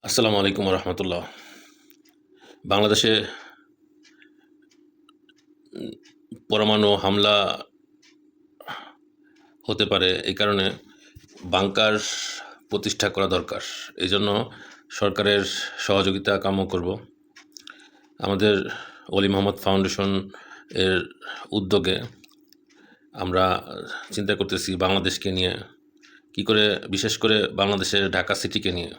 আসসালামু আলাইকুম রহমতুল্লাহ। বাংলাদেশে পরমাণু হামলা হতে পারে, এই কারণে বাংকার প্রতিষ্ঠা করা দরকার। এই জন্য সরকারের সহযোগিতা কাম্য করব। আমাদের অলি মোহাম্মদ ফাউন্ডেশন এর উদ্যোগে আমরা চিন্তা করতেছি বাংলাদেশকে নিয়ে, কি করে, বিশেষ করে বাংলাদেশের ঢাকা সিটিকে নিয়ে।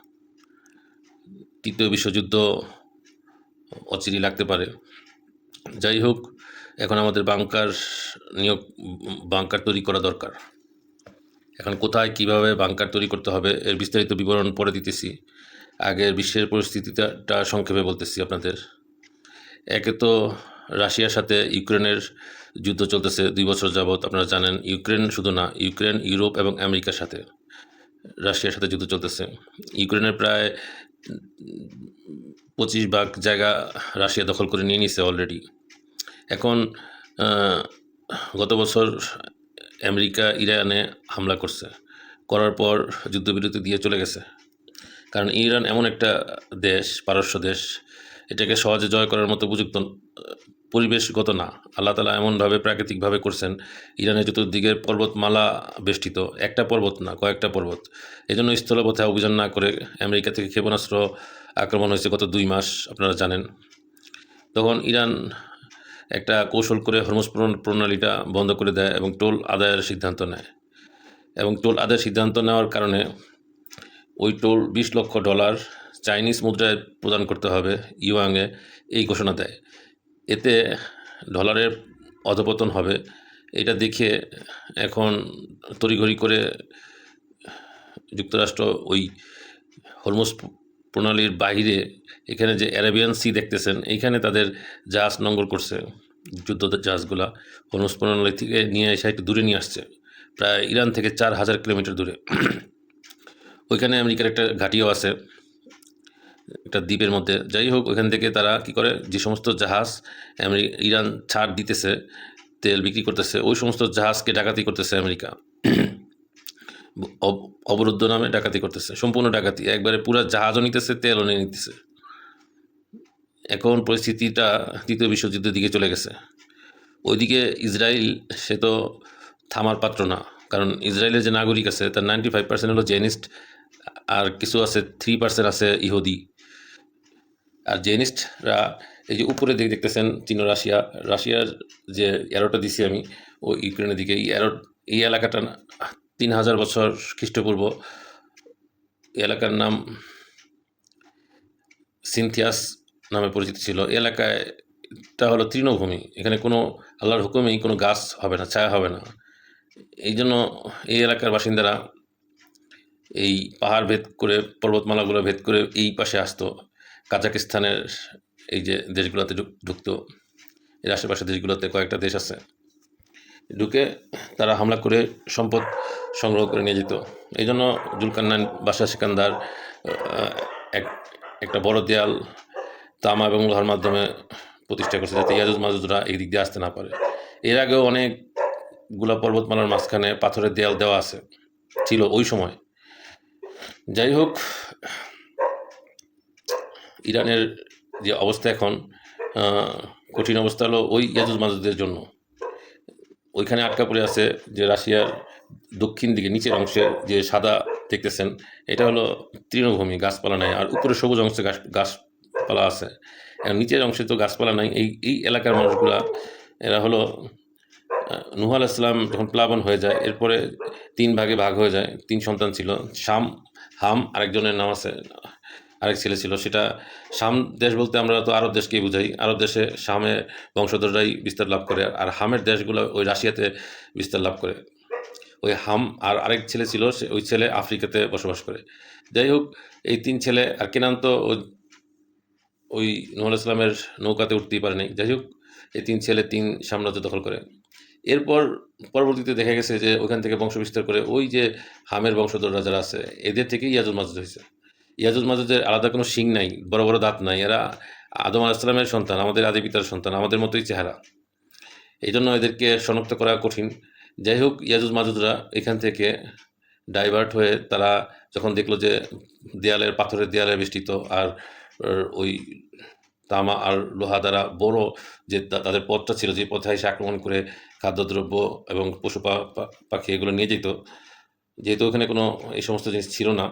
তৃতীয় বিশ্বযুদ্ধ অচিরেই লাগতে পারে। যাই হোক, এখন আমাদের বাংকার তৈরি করা দরকার। এখন কোথায় কিভাবে বাংকার তৈরি করতে হবে এর বিস্তারিত বিবরণ পরে দিতেছি। আগের বিশ্বের পরিস্থিতিটা সংক্ষেপে বলতেছি আপনাদের। একে তো রাশিয়ার সাথে ইউক্রেনের যুদ্ধ চলতেছে 2 বছর যাবৎ। আপনারা জানেন, ইউক্রেন শুধু না, ইউক্রেন, ইউরোপ এবং আমেরিকার সাথে রাশিয়ার সাথে যুদ্ধ চলতেছে। ইউক্রেনের প্রায় 25 ভাগ জায়গা রাশিয়া দখল করে নিয়ে নিছে অলরেডি। এখন গত বছর আমেরিকা ইরানে হামলা করার পর যুদ্ধবিরতি দিয়ে চলে গেছে। কারণ ইরান এমন একটা দেশ, পারস্য দেশ, এটাকে সহজে জয় করার মতো উপযুক্ত পরিবেশগত না। আল্লাহ তাআলা এমনভাবে প্রাকৃতিকভাবে করছেন, ইরানের চতুর্দিকের পর্বতমালা বেষ্টিত, একটা পর্বত না, কয়েকটা পর্বত। এই জন্য স্থলপথে অভিযান না করে আমেরিকা থেকে ক্ষেপণাস্ত্র আক্রমণ হয়েছে গত 2 মাস, আপনারা জানেন। তখন ইরান একটা কৌশল করে হরমুজ প্রণালীটা বন্ধ করে দেয় এবং টোল আদায়ের সিদ্ধান্ত নেয়। এবং টোল আদায়ের সিদ্ধান্ত নেওয়ার কারণে ওই টোল $20 লক্ষ চাইনিজ মুদ্রায় প্রদান করতে হবে, ইউয়াংয়ে, এই ঘোষণা দেয়। এতে ডলারের অধপতন হবে। এটা দেখে এখন তড়িঘড়ি করে যুক্তরাষ্ট্র ওই হরমুজ প্রণালীর বাইরে এখানে যে অ্যারাবিয়ান সি দেখতেছেন, এইখানে তাদের জাহাজ নোঙর করছে, যুদ্ধ জাহাজগুলা হরমুজ প্রণালী থেকে নিয়ে এসে একটু দূরে নিয়ে আসছে, প্রায় ইরান থেকে 4000 কিলোমিটার দূরে। ওইখানে আমেরিকার একটা ঘাঁটিও আছে, একটা দ্বীপের মধ্যে। যাই হোক, ওইখান থেকে তারা কি করে, যে সমস্ত জাহাজ ইরান ছাড় দিতেছে, তেল বিক্রি করতেছে, ওই সমস্ত জাহাজকে ডাকাতি করতেছে আমেরিকা। অবরুদ্ধ নামে ডাকাতি করতেছে, সম্পূর্ণ ডাকাতি, একবারে পুরো জাহাজও নিতেছে, তেলও নিয়ে নিতেছে। এখন পরিস্থিতিটা তৃতীয় বিশ্বযুদ্ধের দিকে চলে গেছে। ওইদিকে ইসরায়েল, সে তো থামার পাত্র না। কারণ ইসরায়েলের যে নাগরিক আছে তার 95% হলো জেনিস্ট, আর কিছু আছে 3% আছে ইহুদি। আর জেনিস্টরা এই যে উপরে দিকে দেখতেছেন চীন, রাশিয়ার যে অ্যারোটা দিছি আমি, ও ইউক্রেনের দিকে, এই এলাকাটা 3000 বছর খ্রিস্টপূর্ব। এই এলাকার নাম সিনথিয়াস নামে পরিচিত ছিল। এই এলাকায় এটা হলো তৃণভূমি, এখানে কোনো আল্লাহর হুকুমেই কোনো গাছ হবে না, ছায়া হবে না। এই জন্য এই এলাকার বাসিন্দারা এই পাহাড় ভেদ করে, পর্বতমালাগুলো ভেদ করে এই পাশে আসতো। কাজাকিস্তানের এই যে দেশগুলোতে ঢুকতো, এর আশেপাশে দেশগুলোতে কয়েকটা দেশ আছে, ঢুকে তারা হামলা করে সম্পদ সংগ্রহ করে নিয়ে যেত। এই জন্য জুলকারনাইন বাদশাহ সিকান্দার একটা বড় দেয়াল তামা এবং লোহার মাধ্যমে প্রতিষ্ঠা করছে, যাতে ইয়াজুজ মাজুজরা এই দিক দিয়ে আসতে না পারে। এর আগেও অনেকগুলো পর্বতমালার মাঝখানে পাথরের দেয়াল দেওয়া ছিল ওই সময়। যাই হোক, ইরানের যে অবস্থা এখন, কঠিন অবস্থা হলো ওই ইয়াজুজ মাজুজদের জন্য। ওইখানে আটকা পড়ে আছে যে রাশিয়ার দক্ষিণ দিকে নিচের অংশে যে সাদা দেখতেছেন, এটা হলো তৃণভূমি, গাছপালা নাই। আর উপরে সবুজ অংশে গাছপালা আছে, নিচের অংশে তো গাছপালা নাই। এই এলাকার মানুষগুলা, এরা হলো নূহ আলাইহিস সালাম যখন প্লাবন হয়ে যায়, এরপরে 3 ভাগে ভাগ হয়ে যায়। 3 সন্তান ছিল, হাম আরেকজনের নাম আছে, আরেক ছেলে ছিল। সেটা শাম দেশ বলতে আমরা তো আরব দেশকেই বুঝাই। আরব দেশে শামের বংশধররাই বিস্তার লাভ করে, আর হামের দেশগুলো ওই রাশিয়াতে বিস্তার লাভ করে। ওই হাম আর আরেক ছেলে ছিল, ওই ছেলে আফ্রিকাতে বসবাস করে। যাই হোক, এই 3 ছেলে, আর কেনান তো ওই নূহ আলাইহিস সালামের নৌকাতে উঠতেই পারেনি। যাই হোক, এই 3 ছেলে 3 সাম্রাজ্য দখল করে। এরপর পরবর্তীতে দেখা গেছে যে ওখান থেকে বংশ বিস্তার করে ওই যে হামের বংশধররা যারা আছে, এদের থেকেই ইয়াজুজ মাজুজ হয়েছে। ইয়াজুজ মাজুজের আলাদা কোনো শিং নাই, বড় বড় দাঁত নাই। এরা আদম আলাইহিস সালামের সন্তান, আমাদের আদি পিতার সন্তান, আমাদের মতোই চেহারা। এই জন্য এদেরকে শনাক্ত করা কঠিন। যাই হোক, ইয়াজুজ মাজুজরা এখান থেকে ডাইভার্ট হয়ে তারা যখন দেখলো যে দেয়ালের পাথরের দেয়ালে বেষ্টিত আর ওই তামা আর লোহা দ্বারা বড় যে তাদের পথটা ছিল, যে পথে এসে আক্রমণ করে খাদ্যদ্রব্য এবং পশু পাখি এগুলো নিয়ে যেত, যেহেতু ওখানে কোনো এই সমস্ত জিনিস ছিল না,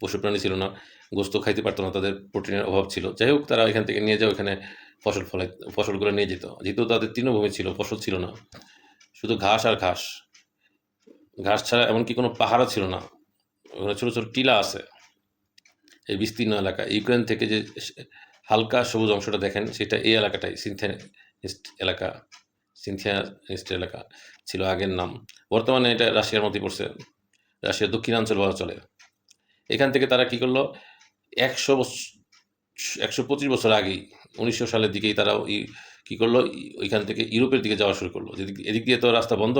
পশু প্রাণী ছিল না, গোস্ত খাইতে পারতো না, তাদের প্রোটিনের অভাব ছিল, যাই হোক তারা এখান থেকে নিয়ে যায় ওখানে ফসলগুলো নিয়ে যেত, যেহেতু তাদের তৃণভূমি ছিল, ফসল ছিল না, শুধু ঘাস আর ঘাস, ঘাস ছাড়া এমনকি কোনো পাহাড়ও ছিল না, ওখানে ছোটো ছোটো টিলা আছে। এই বিস্তীর্ণ এলাকা, ইউক্রেন থেকে যে হালকা সবুজ অংশটা দেখেন সেটা এই এলাকাটাই সিনথিয়ানিস্ট এলাকা, সিনথিয়ানিস্ট এলাকা ছিল আগের নাম, বর্তমানে এটা রাশিয়ার মধ্যে পড়ছে, রাশিয়ার দক্ষিণাঞ্চল বলা চলে। এখান থেকে তারা কী করলো, 125 বছর আগেই 1900 সালের দিকেই তারা কী করলো, ওইখান থেকে ইউরোপের দিকে যাওয়া শুরু করলো, এদিক দিয়ে তো রাস্তা বন্ধ,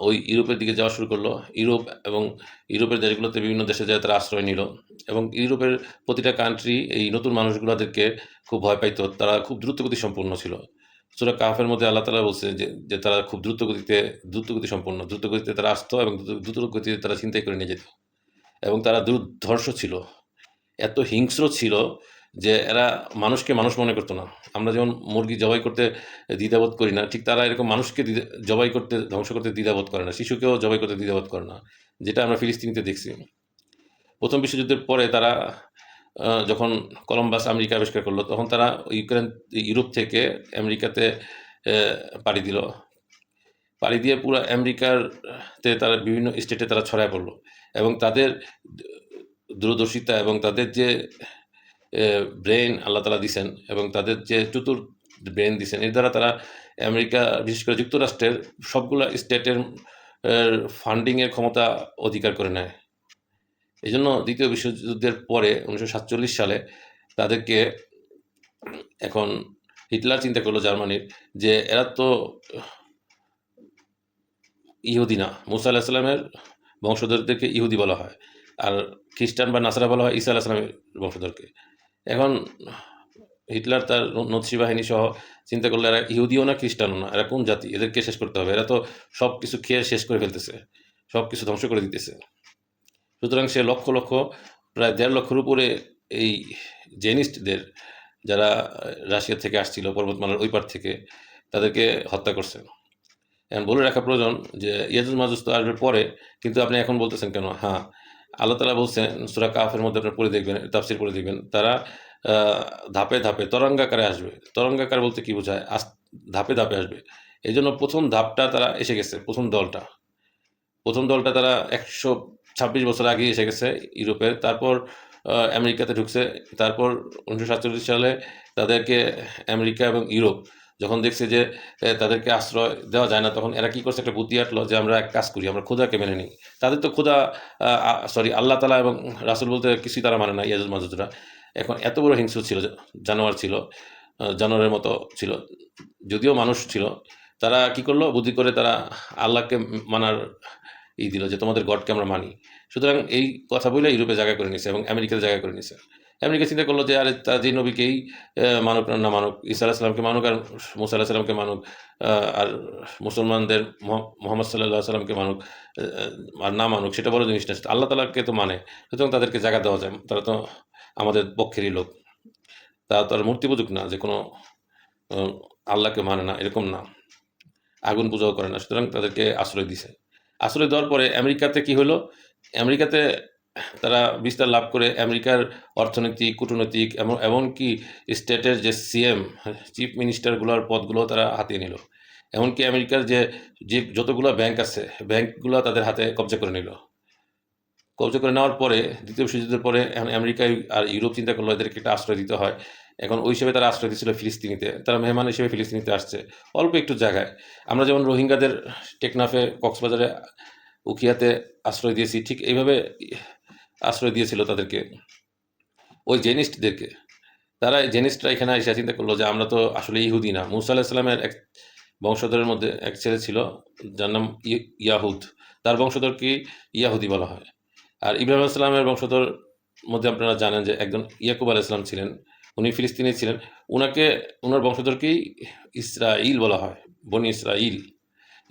ওই ইউরোপের দিকে যাওয়া শুরু করলো। ইউরোপ এবং ইউরোপের দেশগুলোতে বিভিন্ন দেশে যায় তারা আশ্রয় নিল, এবং ইউরোপের প্রতিটা কান্ট্রি এই নতুন মানুষগুলোদেরকে খুব ভয় পাইতো, তারা খুব দ্রুতগতি সম্পন্ন ছিল। সূরা কাহফের মধ্যে আল্লাহ তাআলা বলছে যে তারা খুব দ্রুতগতি সম্পন্ন, দ্রুতগতিতে তারা আসতো এবং দ্রুতগতিতে তারা ছিনতাই করে নিয়ে যেত, এবং তারা দুর্ধর্ষ ছিল, এত হিংস্র ছিল যে এরা মানুষকে মানুষ মনে করতো না। আমরা যেমন মুরগি জবাই করতে দ্বিধাবোধ করি না, ঠিক তারা এরকম মানুষকে জবাই করতে, ধ্বংস করতে দ্বিধাবোধ করে না, শিশুকেও জবাই করতে দ্বিধাবোধ করে না, যেটা আমরা ফিলিস্তিনিতে দেখছি। প্রথম বিশ্বযুদ্ধের পরে তারা যখন কলম্বাস আমেরিকা আবিষ্কার করলো, তখন তারা ইউরোপ থেকে আমেরিকাতে পাড়ি দিল, পাড়ি দিয়ে পুরো আমেরিকাতে তারা বিভিন্ন স্টেটে তারা ছড়ায় পড়লো, এবং তাদের দূরদর্শিতা এবং তাদের যে ব্রেন আল্লাহ তাআলা দিছেন, এবং তাদের যে চতুর ব্রেন দিছেন, এর দ্বারা তারা আমেরিকা, বিশেষ করে যুক্তরাষ্ট্রের সবগুলা স্টেটের ফান্ডিংয়ের ক্ষমতা অধিকার করে নেয়। এই জন্য দ্বিতীয় বিশ্বযুদ্ধের পরে 1947 সালে তাদেরকে, এখন হিটলার চিন্তা করলো জার্মানির, যে এরা তো ইহুদি না, মুসা আলাইহিস সালামের বংশধরদেরকে ইহুদি বলা হয়, আর খ্রিস্টান বা নাসারা বলা হয় ঈসা আলাইহিস সালামের বংশধরকে। এখন হিটলার তার নৎসি বাহিনী সহ চিন্তা করলে এরা ইহুদিও না, খ্রিস্টানও না, এরা কোন জাতি, এদেরকে শেষ করতে হবে, এরা তো সব কিছু খেয়ে শেষ করে ফেলতেছে, সব কিছু ধ্বংস করে দিতেছে। সুতরাং সে লক্ষ লক্ষ, প্রায় 1.5 লক্ষের উপরে এই জেনিস্টদের, যারা রাশিয়া থেকে আসছিল পর্বতমালার ওই পার থেকে, তাদেরকে হত্যা করছে। এখন বলে রাখা প্রয়োজন যে ইয়াজুজ মাজুজ তো আসবে পরে, কিন্তু আপনি এখন বলতেছেন কেন? হ্যাঁ, আল্লাহ তাআলা বলছেন সূরা কাহফের মধ্যে, আপনারা পড়ে দেখবেন, তাফসীর পড়ে দেখবেন, তারা ধাপে ধাপে তরঙ্গাকারে আসবে। তরঙ্গাকার বলতে কি বোঝায়? ধাপে ধাপে আসবে। এই জন্য প্রথম ধাপটা তারা এসে গেছে, প্রথম দলটা তারা 126 বছর আগে এসে গেছে ইউরোপে, তারপর আমেরিকাতে ঢুকছে, তারপর 1947 সালে তাদেরকে আমেরিকা এবং ইউরোপ যখন দেখছে যে তাদেরকে আশ্রয় দেওয়া যায় না, তখন এরা কী করছে, একটা বুদ্ধি আঁটলো যে আমরা এক কাজ করি, আমরা খোদাকে মেনে নিই। তাদের তো খোদা, আল্লাহ তাআলা এবং রাসূল বলতে কিছুই তারা মানে না, ইয়াজুজ মাজুজরা। এখন এত বড় হিংস্র ছিল, জানোয়ার ছিল, জানোয়ারের মতো ছিল, যদিও মানুষ ছিল। তারা কী করলো, বুদ্ধি করে তারা আল্লাহকে মানার দিল যে তোমাদের গডকে আমরা মানি। সুতরাং এই কথা বলে ইউরোপে জায়গা করে নিছে এবং আমেরিকাতে জায়গা করে নিছে। আমেরিকা চিন্তা করলো যে আরে তারা যে নবীকেই মানুক না মানুক, ঈসা আলাইহিস সালামকে মানুক আর মুসা আলাইহিস সালামকে মানুক, আর মুসলমানদের মুহাম্মদ সাল্লাল্লাহু আলাইহি ওয়াসাল্লামকে মানুক আর না মানুক, সেটা বড় জিনিস না, আল্লাহ তাআলাকে তো মানে। সুতরাং তাদেরকে জায়গা দেওয়া যায়, তারা তো আমাদের পক্ষেরই লোক, তারা তো আর মূর্তি পূজক না যে কোনো আল্লাহকে মানে না, এরকম না, আগুন পূজাও করে না। সুতরাং তাদেরকে আশ্রয় দিছে। আশ্রয় দেওয়ার পরে আমেরিকাতে কি হলো, আমেরিকাতে তারা বিস্তার লাভ করে আমেরিকার অর্থনৈতিক, কূটনৈতিক এমনকি স্টেটের যে সিএম, চিফ মিনিস্টারগুলোর পদগুলো তারা হাতিয়ে নিল। এমনকি আমেরিকার যে যতগুলো ব্যাংক আছে, ব্যাংকগুলো তাদের হাতে কবজা করে নিল। কবজা করে নেওয়ার পরে দ্বিতীয় বিশ্বযুদ্ধের পরে এখন আমেরিকায় আর ইউরোপ চিন্তা করলো এদেরকে একটা আশ্রয় দিতে হয়। এখন ওই হিসেবে তারা আশ্রয় দিয়েছিল ফিলিস্তিনিতে, তারা মেহমান হিসেবে ফিলিস্তিনিতে আসছে অল্প একটু জায়গায়। আমরা যেমন রোহিঙ্গাদের টেকনাফে, কক্সবাজারে, উখিয়াতে আশ্রয় দিয়েছি, ঠিক এইভাবে আশ্রয় দিয়েছিল তাদেরকে ওই জেনিস্টদেরকে। তারা জেনিস্টরা এখানে এসে চিন্তা করলো যে আমরা তো আসলে ইহুদি না। মুসা আলাইহিস সালামের এক বংশধরের মধ্যে এক ছেলে ছিল যার নাম ইয়াহুদ, তার বংশধরকে ইয়াহুদি বলা হয়। আর ইব্রাহিম আলাইহিস সালামের বংশধর মধ্যে আপনারা জানেন যে একজন ইয়াকুব আলাইহিস সালাম ছিলেন, উনি ফিলিস্তিনি ছিলেন, ওনার বংশধরকেই ইসরাইল বলা হয়, বনি ইসরাইল।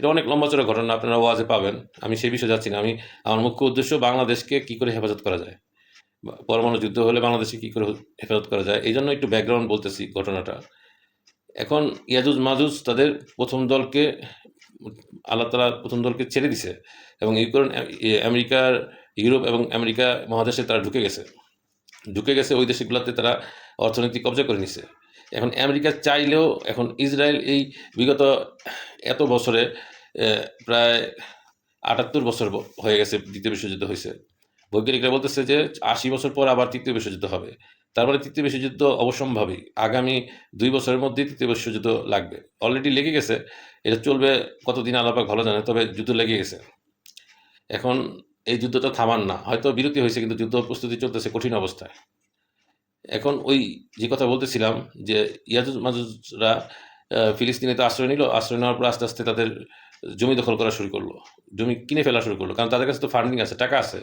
এটা অনেক লম্বা-চড়া ঘটনা, আপনারা ওয়াজে পাবেন। আমি সেই বিষয়ে যাচ্ছি না। আমার মুখ্য উদ্দেশ্য বাংলাদেশকে কী করে হেফাজত করা যায়? পরমাণু যুদ্ধ হলে বাংলাদেশকে কী করে হেফাজত করা যায়? এইজন্য একটু ব্যাকগ্রাউন্ড বলতেছি ঘটনাটা। এখন ইয়াজুজ-মাজুজ তাদের ১ম দলকে আল্লাহ তাআলা ১ম দলকে ছেড়ে দিছে এবং আমেরিকার, ইউরোপ এবং আমেরিকা মহাদেশে তারা ঢুকে গেছে ওই দেশগুলোতে তারা অর্থনৈতিক কবজা করে নিছে। এখন আমেরিকা চাইলেও এখন ইসরায়েল এই বিগত এত বছরে প্রায় ৭৮ বছর হয়ে গেছে ২য় বিশ্বযুদ্ধ হইছে। বৈজ্ঞানিকরা বলতেছে যে ৮০ বছর পর আবার ৩য় বিশ্বযুদ্ধ হবে। তার মানে ৩য় বিশ্বযুদ্ধ অবশ্যম্ভাবী। আগামী ২ বছরের মধ্যেই ৩য় বিশ্বযুদ্ধ লাগবে। অলরেডি লেগে গেছে। এটা চলবে কতদিন আল্লাহ পাক ভালো জানে। তবে যুদ্ধ লেগে গেছে। এখন এই যুদ্ধটা থামার না। হয়তো বিরতি হয়েছে কিন্তু যুদ্ধ প্রস্তুতি চলতেছে কঠিন অবস্থায়। এখন ওই যে কথা বলতেছিলাম যে ইয়াজুজ-মাজুজরা ফিলিস্তিনে তো আশ্রয় নিল। আশ্রয় নেওয়ার পর আস্তে, আস্তে তাদের জমি দখল করা শুরু করলো। জমি কিনে ফেলা শুরু করলো। কারণ তাদের কাছে তো ফান্ডিং আছে, টাকা আছে।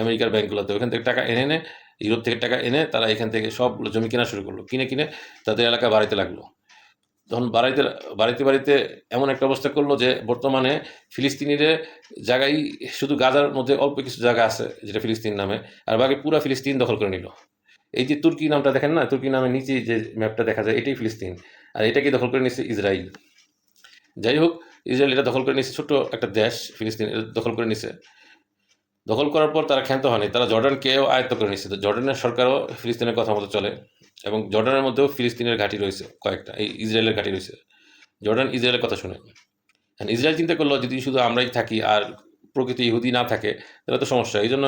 আমেরিকার ব্যাংকগুলোতে ওখান থেকে টাকা এনে, ইউরোপ থেকে টাকা এনে তারা এখান থেকে সবগুলো জমি কেনা শুরু করলো। কিনে তাদের এলাকা বাড়াইতে লাগলো। তখন বাড়াইতে এমন একটা অবস্থা করলো যে বর্তমানে ফিলিস্তিনিদের জায়গায় শুধু গাজার মধ্যে অল্প কিছু জায়গা আছে যেটা ফিলিস্তিন নামে, আর বাকি পুরা ফিলিস্তিন দখল করে নিল। এই যে তুর্কি নামটা দেখেন না, তুর্কি নামের নিচে যে ম্যাপটা দেখা যায় এটাই ফিলিস্তিন, আর এটাকে দখল করে নিচ্ছে ইসরায়েল। যাই হোক, ইসরায়েল এটা দখল করে নিচ্ছে, ছোট্ট একটা দেশ ফিলিস্তিন দখল করে নিচ্ছে। দখল করার পর তারা ক্ষান্ত হয়নি, তারা জর্ডানকেও আয়ত্ত করে নিচ্ছে। জর্ডানের সরকারও ফিলিস্তিনের কথা মতো চলে এবং জর্ডানের মধ্যেও ফিলিস্তিনের ঘাঁটি রয়েছে কয়েকটা, এই ইসরায়েলের ঘাঁটি রয়েছে। জর্ডান ইসরায়েলের কথা শুনে ইসরায়েল চিন্তা করলো যদি শুধু আমরাই থাকি আর প্রকৃত ইহুদি না থাকে তাহলে তো সমস্যা। এই জন্য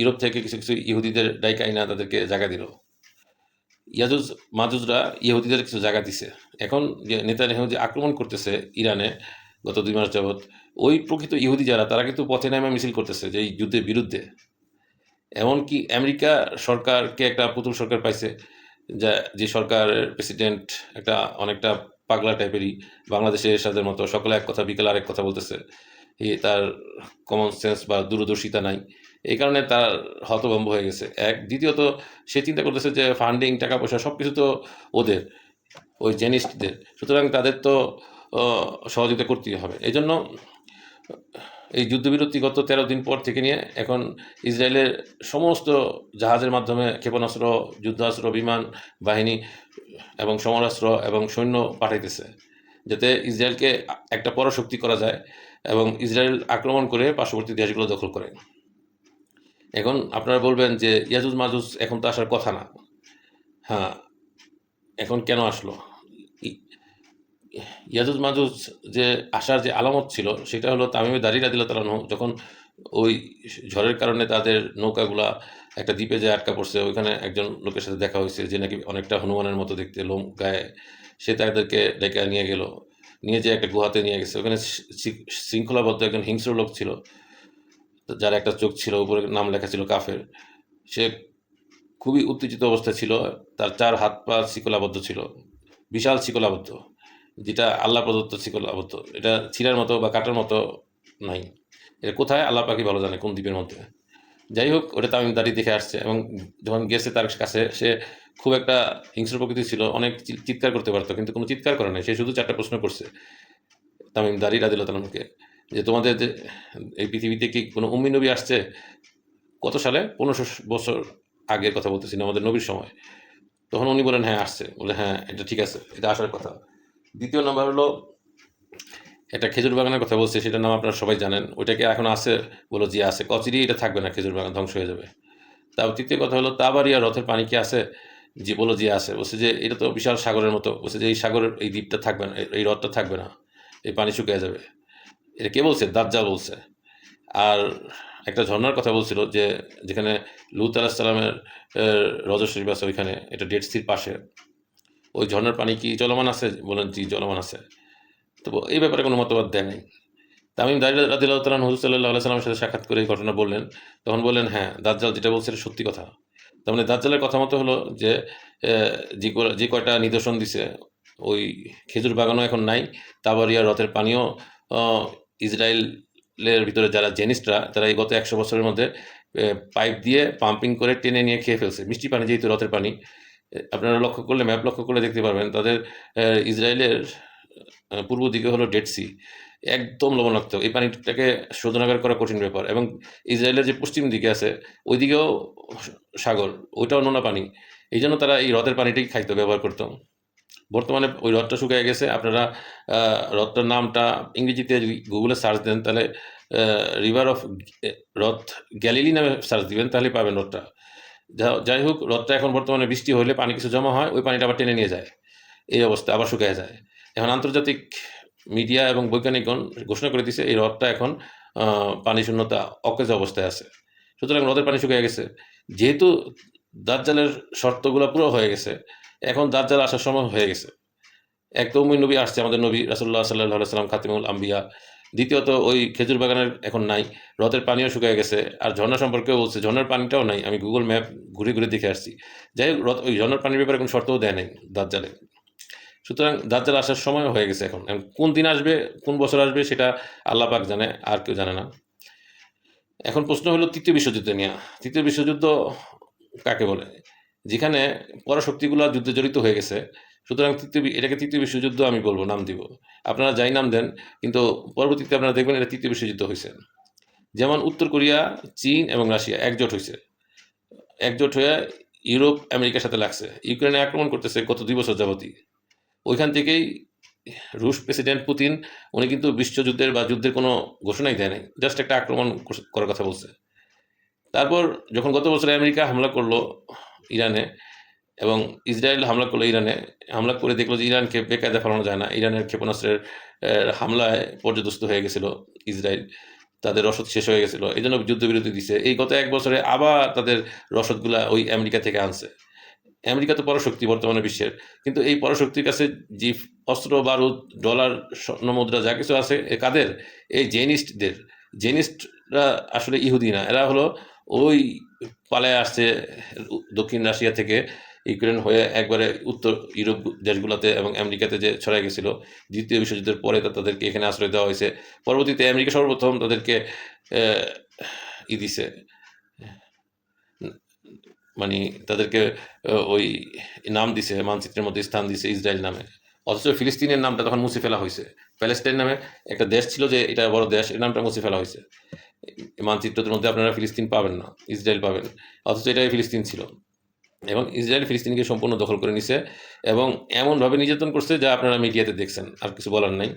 ইউরোপ থেকে কিছু কিছু ইহুদিদের ডাইকা আইনা তাদেরকে জায়গা দিল। মাজুজরা ইহুদিদের কিছু জায়গা দিছে। এখন যে নেতানিয়াহু যে আক্রমণ করতেছে ইরানে গত ২ মাস যাবৎ, ওই প্রকৃত ইহুদি যারা তারা কিন্তু পথে নেমে মিছিল করতেছে যে এই যুদ্ধের বিরুদ্ধে। এমনকি আমেরিকা সরকারকে একটা পুতুল সরকার পাইছে, যে সরকারের প্রেসিডেন্ট একটা অনেকটা পাগলা টাইপেরই, বাংলাদেশের এরশাদের মতো সকালে এক কথা বিকেলে আরেক কথা বলতেছে। তার কমন সেন্স বা দূরদর্শিতা নাই। এই কারণে তার হতভম্ব হয়ে গেছে। দ্বিতীয়ত সে চিন্তা করতেছে যে ফান্ডিং, টাকা পয়সা সবকিছু তো ওদের, ওই জিনিসদের। সুতরাং তাদের তো সহযোগিতা করতেই হবে। এজন্য এই যুদ্ধবিরতি গত ১৩ দিন পর থেকে নিয়ে এখন ইসরায়েলের সমস্ত জাহাজের মাধ্যমে ক্ষেপণাস্ত্র, যুদ্ধাস্ত্র, বিমান বাহিনী এবং সমরাস্ত্র এবং সৈন্য পাঠাইতেছে, যাতে ইসরায়েলকে একটা পরাশক্তি করা যায় এবং ইসরায়েল আক্রমণ করে পার্শ্ববর্তী দেশগুলো দখল করে। এখন আপনারা বলবেন যে ইয়াজুজ-মাজুজ এখন তো আসার কথা না। হ্যাঁ, এখন কেন আসলো? ইয়াজুজ-মাজুজ যে আসার যে আলামত ছিল সেটা হলো তামিম দারী রাদিয়াল্লাহু তাআলা আনহু যখন ওই ঝড়ের কারণে তাদের নৌকাগুলা একটা দ্বীপে যেয়ে আটকা পড়ছে, ওইখানে একজন লোকের সাথে দেখা হয়েছে যে নাকি অনেকটা হনুমানের মতো দেখতে, লোম গায়ে। সে তাদেরকে ডেকে নিয়ে গেল, নিয়ে যেয়ে একটা গুহাতে নিয়ে গেছে। ওখানে শৃঙ্খলাবদ্ধ একজন হিংস্র লোক ছিল, যার একটা চোখ ছিল, উপরে নাম লেখা ছিল কাফের। সে খুবই উত্তেজিত অবস্থায় ছিল, তার ৪ হাত পা শিকলাবদ্ধ ছিল, বিশাল শিকলাবদ্ধ, যেটা আল্লাহ প্রদত্ত শিকলাবদ্ধ। এটা ছিঁড়ার মতো বা কাটার মতো নাই। এটা কোথায় আল্লাহ পাকই ভালো জানে, কোন দ্বীপের মধ্যে। যাই হোক, ওটা তামিম দাঁড়ি দেখে আসছে এবং যখন গেছে তার কাছে, সে খুব একটা হিংস্র প্রকৃতি ছিল, অনেক চিৎকার করতে পারতো কিন্তু কোনো চিৎকার করে নাই। সে শুধু ৪টা প্রশ্ন করছে তামিম দাঁড়ি রাদিয়াল্লাহু তাআলা আনহুকে, যে তোমাদের যে এই পৃথিবীতে কি কোনো উম্মি নবী আসছে? কত সালে? ১৫০০ বছর আগের কথা বলতেছি, আমাদের নবীর সময়। তখন উনি বলেন হ্যাঁ আসছে। বলে হ্যাঁ, এটা ঠিক আছে, এটা আসার কথা। দ্বিতীয় নাম্বার হলো একটা খেজুর বাগানের কথা বলছে, সেটার নাম আপনারা সবাই জানেন। ওইটাকে এখন আছে? বলল জি আছে। অচিরেই এটা থাকবে না, খেজুর বাগান ধ্বংস হয়ে যাবে। তারপর তৃতীয় কথা হলো তাবারিয়া হ্রদের পানি কি আছে? জি, বলল জি আছে। বলছে যে এটা তো বিশাল সাগরের মতো। বলছে যে এই সাগরের এই দ্বীপটা থাকবে না, এই হ্রদটা থাকবে না, এই পানি শুকিয়ে যাবে। এটা কে বলছে? দাজ্জাল বলছে। আর একটা ঝর্ণার কথা বলছিল, যে যেখানে লূত আলাইহিস সালামের রজা শরীফ আছে ওইখানে, এটা ডেড সির পাশে। ওই ঝর্ণার পানি কি চলমান আছে? বললেন জি, চলমান আছে। তো এই ব্যাপারে কোনো মতবাদ দেয় নাই। তামিম দারী রাদিয়াল্লাহু তাআলা আনহু হুজুর সাল্লাল্লাহু আলাইহি সাল্লামের সাথে সাক্ষাৎ করে এই ঘটনা বললেন। তখন বললেন হ্যাঁ, দাজ্জাল যেটা বলছে এটা সত্যি কথা। তার মানে দাজ্জালের কথা মতো হলো যে যে কয়টা নিদর্শন দিছে, ওই খেজুর বাগানও এখন নাই। তাবারিয়া হ্রদের পানিও ইসরায়েলের ভিতরে যারা জেনিস্টরা, তারা এই গত ১০০ বছরের মধ্যে পাইপ দিয়ে পাম্পিং করে টেনে নিয়ে খেয়ে ফেলছে। মিষ্টি পানি যেহেতু হ্রদের পানি, আপনারা লক্ষ্য করলে, ম্যাপ লক্ষ্য করলে দেখতে পারবেন তাদের ইসরায়েলের পূর্ব দিকে হলো ডেড সি, একদম লবণাক্ত। এই পানিটাকে শোধনাগার করা কঠিন ব্যাপার। এবং ইসরায়েলের যে পশ্চিম দিকে আছে ওইদিকেও সাগর, ওইটাও নোনা পানি। এই জন্য তারা এই হ্রদের পানিটাই খাইতো, ব্যবহার করতো। বর্তমানে ওই হ্রদটা শুকিয়ে গেছে। আপনারা হ্রদটার নামটা ইংরেজিতে যদি গুগলে সার্চ দেন তাহলে রিভার অফ হ্রদ গ্যালিলি নামে সার্চ দিবেন, তাহলে পাবেন হ্রদটা। যাই হোক, হ্রদটা এখন বর্তমানে বৃষ্টি হলে পানি কিছু জমা হয়, ওই পানিটা আবার টেনে নিয়ে যায়। এই অবস্থা আবার শুকিয়ে যায়। এখন আন্তর্জাতিক মিডিয়া এবং বৈজ্ঞানিকগণ ঘোষণা করে দিছে এই হ্রদটা এখন পানি শূন্যতা, অকেজো অবস্থায় আছে। সুতরাং হ্রদের পানি শুকিয়ে গেছে। যেহেতু দাজ্জালের শর্তগুলো পুরো হয়ে গেছে, এখন দাজ্জাল আসার সময় হয়ে গেছে। এক তো উম্মী নবী আসছে, আমাদের নবী রাসূলুল্লাহ সাল্লাল্লাহু আলাইহি সাল্লাম খাতিমুল আম্বিয়া। দ্বিতীয়ত ওই খেজুর বাগানের এখন নাই, হ্রদের পানিও শুকিয়ে গেছে। আর ঝর্ণা সম্পর্কেও বলছে, ঝর্ণার পানিটাও নাই। আমি গুগল ম্যাপ ঘুরে ঘুরে দেখে আসছি। যাই হোক, ওই ঝর্ণার পানির ব্যাপারে কোনো শর্তও দেয় নাই দাজ্জালে। সুতরাং দাজ্জাল আসার সময় হয়ে গেছে এখন। কোন দিন আসবে, কোন বছর আসবে, সেটা আল্লাহ পাক জানে, আর কেউ জানে না। এখন প্রশ্ন হলো তৃতীয় বিশ্বযুদ্ধ নিয়ে। তৃতীয় বিশ্বযুদ্ধ কাকে বলে? যেখানে পরাশক্তিগুলো যুদ্ধে জড়িত হয়ে গেছে। সুতরাং এটাকে তৃতীয় বিশ্বযুদ্ধ আমি বলবো, নাম দিব। আপনারা যাই নাম দেন, কিন্তু পরবর্তীতে আপনারা দেখবেন এটা তৃতীয় বিশ্বযুদ্ধ হয়েছে। যেমন উত্তর কোরিয়া, চীন এবং রাশিয়া একজোট হয়েছে। একজোট হয়ে ইউরোপ আমেরিকার সাথে লাগছে, ইউক্রেনে আক্রমণ করতেছে গত 2 বছর যাবতই। ওইখান থেকেই রুশ প্রেসিডেন্ট পুতিন, উনি কিন্তু বিশ্বযুদ্ধের বা যুদ্ধের কোনো ঘোষণাই দেয় নাই, জাস্ট একটা আক্রমণ করার কথা বলছে। তারপর যখন গত বছর আমেরিকা হামলা করলো ইরানে, এবং ইসরায়েল হামলা করলো ইরানে, হামলা করে দেখলো যে ইরানকে বেকায়দা ফেলানো যায় না। ইরানের ক্ষেপণাস্ত্রের হামলায় পর্যদস্ত হয়ে গেছিল ইসরায়েল, তাদের রসদ শেষ হয়ে গেছিল, এই জন্য যুদ্ধবিরতি দিছে। এই গত 1 বছরে আবার তাদের রসদগুলা ওই আমেরিকা থেকে আনছে। আমেরিকা তো পরাশক্তি বর্তমানে বিশ্বের, কিন্তু এই পরাশক্তির কাছে যে অস্ত্র বারুদ, ডলার, স্বর্ণ মুদ্রা যা কিছু আছে, কাদের? এই জেনিস্টদের। জেনিস্টরা আসলে ইহুদি না, এরা হলো ওই পালায় আসছে দক্ষিণ রাশিয়া থেকে, ইউক্রেন হয়ে একবারে উত্তর ইউরোপ দেশগুলোতে এবং আমেরিকাতে যে ছড়াই গেছিল। দ্বিতীয় বিশ্বযুদ্ধের পরে তাদেরকে এখানে আশ্রয় দেওয়া হয়েছে। পরবর্তীতে আমেরিকা সর্বপ্রথম তাদেরকে দিছে, মানে তাদেরকে ওই নাম দিছে, মানচিত্রের মধ্যে স্থান দিছে ইসরায়েল নামে। অথচ ফিলিস্তিনের নামটা তখন মুছে ফেলা হয়েছে। প্যালেস্টাইন নামে একটা দেশ ছিল যে এটা বড় দেশ, এর নামটা মুছে ফেলা হয়েছে। মানচিত্রের মধ্যে আপনারা ফিলিস্তিন পাবেন না, ইসরায়েল পাবেন। অথচ এটাই ফিলিস্তিন ছিল। এবং ইসরায়েল ফিলিস্তিনকে সম্পূর্ণ দখল করে নিছে এবং এমনভাবে নির্যাতন করছে যা আপনারা মিডিয়াতে দেখছেন, আর কিছু বলার নাই।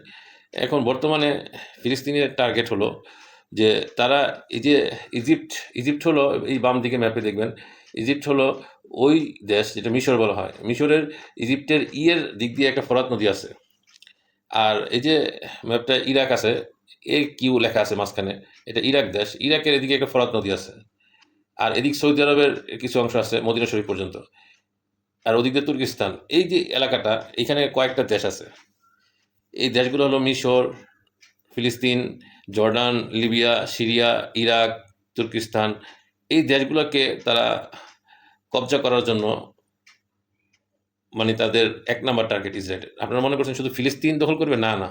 এখন বর্তমানে ফিলিস্তিনের টার্গেট হলো যে তারা এই যে ইজিপ্ট হলো, এই বাম দিকে ম্যাপে দেখবেন, ইজিপ্ট হলো ওই দেশ যেটা মিশর বলা হয়। মিশরের ইজিপ্টের দিক দিয়ে একটা ফরাত নদী আছে। আর এই যে ম্যাপটা ইরাক আছে, কিউ লেখা আছে মাঝখানে, এটা ইরাক দেশ। ইরাকের এদিকে একটা ফরাত নদী আছে। আর এদিক সৌদি আরবের কিছু অংশ আছে মদিনা শরীফ পর্যন্ত। আর ওদিক দিয়ে তুর্কিস্তান। এই যে এলাকাটা, এখানে কয়েকটা দেশ আছে। এই দেশগুলো হলো মিশর, ফিলিস্তিন, Jordan, Libya, Syria, Iraq, Turkestan. এই দেশগুলোকে তারা কবজা করার জন্য, মানে তাদের 1 নাম্বার টার্গেট ইসরায়েলের। আপনারা মনে করছেন শুধু ফিলিস্তিন দখল করবে? না, না।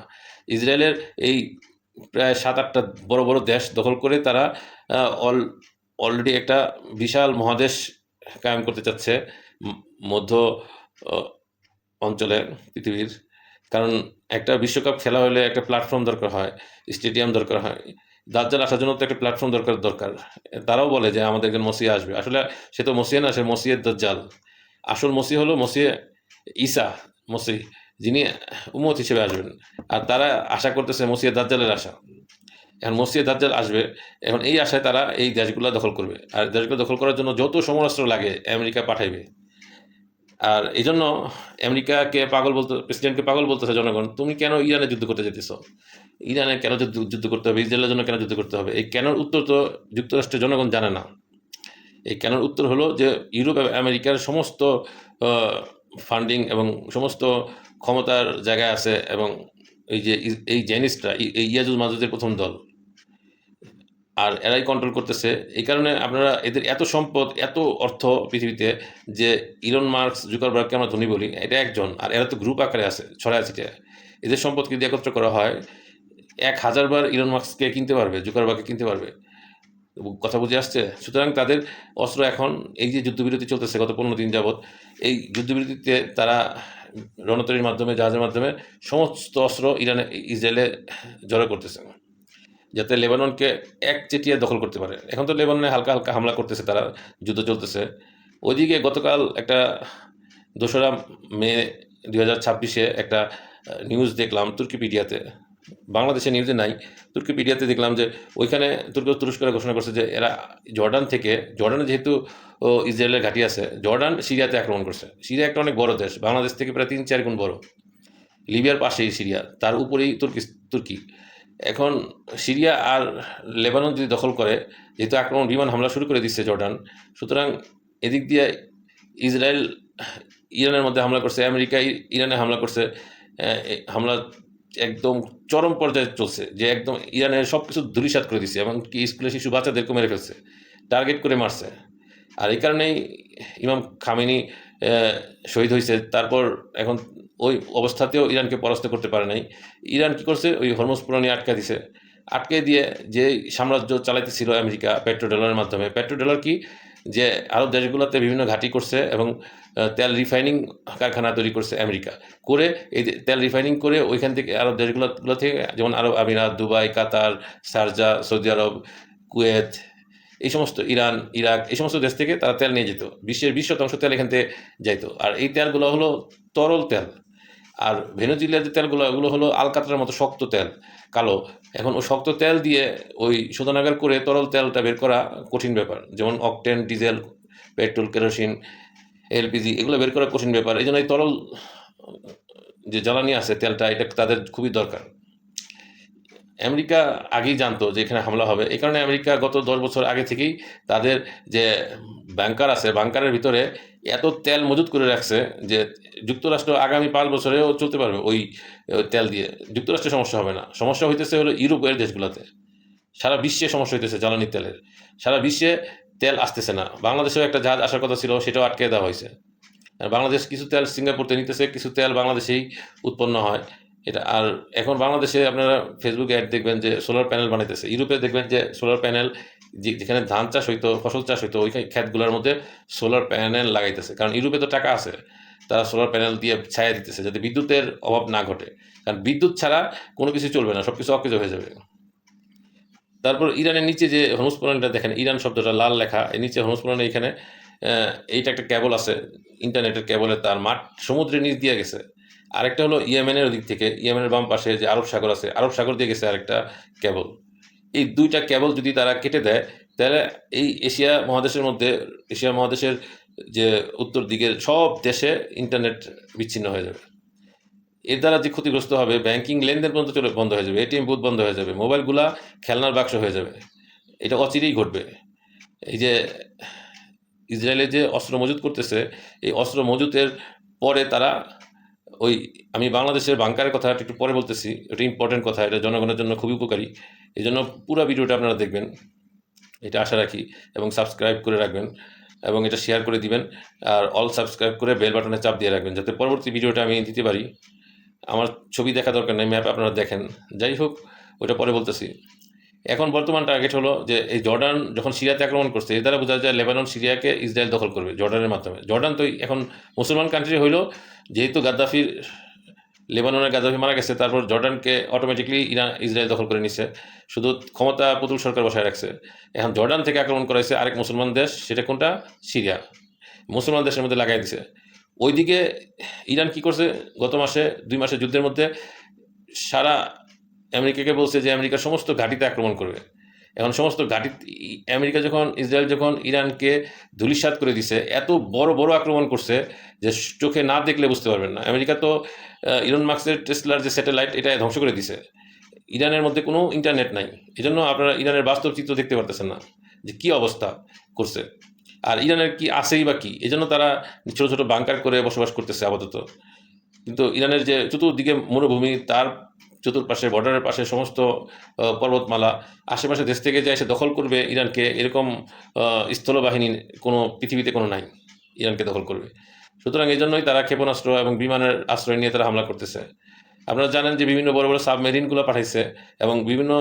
ইসরায়েলের এই প্রায় 7-8টা বড় বড় দেশ দখল করে তারা অলরেডি একটা বিশাল মহাদেশ কায়েম করতে চাচ্ছে মধ্য অঞ্চলে পৃথিবীর। কারণ একটা বিশ্বকাপ খেলা হলে একটা প্ল্যাটফর্ম দরকার হয়, স্টেডিয়াম দরকার হয়। দাজ্জাল আসার জন্য তো একটা প্ল্যাটফর্ম দরকার। তারাও বলে যে আমাদের একজন মসিহা আসবে। আসলে সে তো মসিহা না, সে মসিহে দাজ্জাল। আসল মসিহ হলো মসিহে ঈসা মসিহ, যিনি উম্মত হিসেবে আসবেন। আর তারা আশা করতেছে মসিহে দাজ্জালের আশা। এখন মসিহে দাজ্জাল আসবে, এখন এই আশায় তারা এই দেশগুলো দখল করবে। আর দেশগুলো দখল করার জন্য যত সমরাস্ত্র লাগে আমেরিকা পাঠাইবে। আর এই জন্য আমেরিকাকে প্রেসিডেন্টকে পাগল বলতেছে জনগণ। তুমি কেন ইরানে যুদ্ধ করতে যেতেছো? ইরানে কেন যুদ্ধ করতে হবে? ইসরায়েলের জন্য কেন যুদ্ধ করতে হবে? এই কেনর উত্তর তো যুক্তরাষ্ট্রের জনগণ জানে না। এই কেনর উত্তর হলো যে ইউরোপ এবং আমেরিকার সমস্ত ফান্ডিং এবং সমস্ত ক্ষমতার জায়গায় আছে, এবং এই জায়নিস্টরা, এই ইয়াজুজ মাজুজের প্রথম দল, আর এরাই কন্ট্রোল করতেছে। এই কারণে আপনারা এদের এত সম্পদ, এত অর্থ পৃথিবীতে, যে ইলন মার্কস, জুকারবার্গকে আমরা ধনী বলি, এটা একজন, আর এরা তো গ্রুপ আকারে আছে, ছড়ায় ছিটিয়ে। এদের সম্পদকে যদি একত্র করা হয়, 1000 বার ইলন মার্কসকে কিনতে পারবে, জুকারবার্গকে কিনতে পারবে। কথা বুঝে আসছে? সুতরাং তাদের অস্ত্র এখন এই যে যুদ্ধবিরতি চলতেছে গত 15 দিন যাবৎ, এই যুদ্ধবিরতিতে তারা রণতরীর মাধ্যমে, জাহাজের মাধ্যমে সমস্ত অস্ত্র ইসরায়েলে জড়ো করতেছে, যাতে লেবাননকে একচেটিয়া দখল করতে পারে। এখন তো লেবাননে হালকা, হালকা হামলা করতেছে তারা, যুদ্ধ চলতেছে। ওইদিকে গতকাল একটা 2রা মে 2026 একটা নিউজ দেখলাম তুর্কিপিডিয়াতে, বাংলাদেশের নিউজে নাই, তুর্কিপিডিয়াতে দেখলাম যে ওইখানে তুরস্করা ঘোষণা করছে যে এরা জর্ডানে যেহেতু ইসরায়েলের ঘাঁটি আছে, জর্ডান সিরিয়াতে আক্রমণ করছে। সিরিয়া একটা অনেক বড় দেশ, বাংলাদেশ থেকে প্রায় 3-4 গুণ বড়। লিবিয়ার পাশেই সিরিয়া, তার উপরেই তুর্কি। এখন সিরিয়া আর লেবানন যদি দখল করে, যেহেতু আক্রমণ বিমান হামলা শুরু করে দিচ্ছে জর্ডান, সুতরাং এদিক দিয়ে ইসরায়েল ইরানের মধ্যে হামলা করছে, আমেরিকা ইরানে হামলা করছে, হামলা একদম চরম পর্যায়ে চলছে, যে একদম ইরানের সব কিছু ধূলিসাৎ করে দিচ্ছে, এমনকি স্কুলের শিশু বাচ্চাদেরকে মেরে ফেলছে, টার্গেট করে মারছে। আর এই কারণেই ইমাম খামেনি শহীদ হয়েছে। তারপর এখন ওই অবস্থাতেও ইরানকে পরাস্ত করতে পারে নাই। ইরান কী করছে, ওই হরমুজ প্রণালী আটকে দিছে, আটকে দিয়ে যে সাম্রাজ্য চালাইতেছিল আমেরিকা পেট্রোডলারের মাধ্যমে। পেট্রোডলার কি, যে আরব দেশগুলোতে বিভিন্ন ঘাঁটি করছে এবং তেল রিফাইনিং কারখানা তৈরি করছে আমেরিকা, করে এই তেল রিফাইনিং করে ওইখান থেকে আরব দেশগুলো থেকে, যেমন আরব আমিরাত, দুবাই, কাতার, শারজা, সৌদি আরব, কুয়েত, এই সমস্ত ইরান, ইরাক, এই সমস্ত দেশ থেকে তারা তেল নিয়ে যেত। বিশ্বের 20% তেল এখান থেকে যাইতো। আর এই তেলগুলো হলো তরল তেল। আর ভেনেজুয়েলার যে তেলগুলো, ওগুলো হলো আলকাতরার মতো শক্ত তেল, কালো। এখন ওই শক্ত তেল দিয়ে ওই শোধনাগার করে তরল তেলটা বের করা কঠিন ব্যাপার। যেমন octane, diesel, petrol, kerosene, LPG, এগুলো বের করা কঠিন ব্যাপার। এই জন্য এই তরল যে জ্বালানি আছে, তেলটা, এটা তাদের খুবই দরকার। আমেরিকা আগেই জানতো যে এখানে হামলা হবে। এই কারণে আমেরিকা গত 10 বছর আগে থেকেই তাদের যে ব্যাংকার আছে, বাংকারের ভিতরে এত তেল মজুত করে রাখছে যে যুক্তরাষ্ট্র আগামী 5 বছরেও চলতে পারবে ওই তেল দিয়ে। যুক্তরাষ্ট্রের সমস্যা হবে না। সমস্যা হইতেছে হলো ইউরোপের দেশগুলোতে। সারা বিশ্বে সমস্যা হইতেছে জ্বালানি তেলের। সারা বিশ্বে তেল আসতেছে না। বাংলাদেশেও একটা জাহাজ আসার কথা ছিল, সেটাও আটকে দেওয়া হয়েছে। আর বাংলাদেশ কিছু তেল সিঙ্গাপুর থেকে নিতেছে, কিছু তেল বাংলাদেশেই উৎপন্ন হয়। এটা আর এখন বাংলাদেশে আপনারা ফেসবুকে অ্যাড দেখবেন যে সোলার প্যানেল বানাইতেছে। ইউরোপে দেখবেন যে সোলার প্যানেল, যেখানে ধান চাষ হইতো, ফসল চাষ হইতো, ওই ক্ষেতগুলোর মধ্যে সোলার প্যানেল লাগাইতেছে। কারণ ইউরোপে তো টাকা আছে, তারা সোলার প্যানেল দিয়ে ছায়া দিতেছে যাতে বিদ্যুতের অভাব না ঘটে। কারণ বিদ্যুৎ ছাড়া কোনো কিছু চলবে না, সব কিছু অকেজো হয়ে যাবে। তারপর ইরানের নিচে যে হরমুজ প্রণালীটা দেখেন, ইরান শব্দটা লাল লেখা, এর নিচে হরমুজ প্রণালী, এখানে এইটা একটা কেবল আছে, ইন্টারনেটের কেবলের তার, মাঠ সমুদ্রের নিচ দিয়ে গেছে। আরেকটা হলো ইয়েমেনের ওদিক থেকে, ইয়েমেনের বাম পাশে যে আরব সাগর আছে, আরব সাগর দিয়ে গেছে আরেকটা কেবল। এই 2টা কেবল যদি তারা কেটে দেয়, তাহলে এই এশিয়া মহাদেশের যে উত্তর দিকের সব দেশে ইন্টারনেট বিচ্ছিন্ন হয়ে যাবে। এর দ্বারা যে ক্ষতিগ্রস্ত হবে, ব্যাংকিং লেনদেন পর্যন্ত বন্ধ হয়ে যাবে, এটিএম বুথ বন্ধ হয়ে যাবে, মোবাইলগুলা খেলনার বাক্স হয়ে যাবে। এটা অচিরেই ঘটবে। এই যে ইসরায়েলে যে অস্ত্র মজুত করতেছে, এই অস্ত্র মজুতের পরে তারা ওই, আমি বাংলাদেশের বাংকারের কথা একটু পরে বলতেছি, এটা ইম্পর্টেন্ট কথা, এটা জনগণের জন্য খুবই উপকারী। এই জন্য পুরো ভিডিওটা আপনারা দেখবেন, এটা আশা রাখি, এবং সাবস্ক্রাইব করে রাখবেন, এবং এটা শেয়ার করে দিবেন। আর অল সাবস্ক্রাইব করে বেল বাটনে চাপ দিয়ে রাখবেন, যাতে পরবর্তী ভিডিওটা আমি দিতে পারি। আমার ছবি দেখা দরকার নেই, ম্যাপ আপনারা দেখেন। যাই হোক, ওটা পরে বলতেছি। এখন বর্তমান টার্গেট হলো যে এই জর্ডান যখন সিরিয়াতে আক্রমণ করছে, এর দ্বারা বোঝা যায় লেবানন সিরিয়াকে ইসরায়েল দখল করবে জর্ডানের মাধ্যমে। জর্ডান তো এখন মুসলমান কান্ট্রি হইলো, যেহেতু লেবাননের গাদ্দাফি মারা গেছে, তারপর জর্ডানকে অটোমেটিকলি ইসরায়েল দখল করে নিচ্ছে, শুধু ক্ষমতা পুতুল সরকার বসায় রাখছে। এখন জর্ডান থেকে আক্রমণ করাইছে আরেক মুসলমান দেশ, সেটা কোনটা? সিরিয়া। মুসলমান দেশের মধ্যে লাগাই দিছে। ওইদিকে ইরান কি করছে, গত মাসে 2 মাসের যুদ্ধের মধ্যে সারা আমেরিকাকে বলছে যে আমেরিকার সমস্ত ঘাঁটিতে আক্রমণ করবে। এখন সমস্ত ঘাঁটি, ইসরায়েল যখন ইরানকে ধূলিসাৎ করে দিছে, এত বড় বড় আক্রমণ করছে যে চোখে না দেখলে বুঝতে পারবেন না। আমেরিকা তো ইলন মাস্কের টেসলার যে স্যাটেলাইট, এটা ধ্বংস করে দিছে। ইরানের মধ্যে কোনো ইন্টারনেট নাই, এজন্য আপনারা ইরানের বাস্তব চিত্র দেখতে পারতেছেন না যে কী অবস্থা করছে। আর ইরানের কি আছেই বা কী, এজন্য তারা ছোটো ছোটো বাংকার করে বসবাস করতেছে আপাতত। কিন্তু ইরানের যে চতুর্দিকে মরুভূমি, তার চতুর্পাশে বর্ডারের পাশে সমস্ত পর্বতমালা, আশেপাশে দেশ থেকে যে এসে দখল করবে ইরানকে, এরকম স্থলবাহিনী কোনো পৃথিবীতে কোনো নাই ইরানকে দখল করবে। সুতরাং এই জন্যই তারা ক্ষেপণাস্ত্র এবং বিমানের আশ্রয় নিয়ে তারা হামলা করতেছে। আপনারা জানেন যে বিভিন্ন বড় বড় সাবমেরিনগুলো পাঠাইছে, এবং বিভিন্ন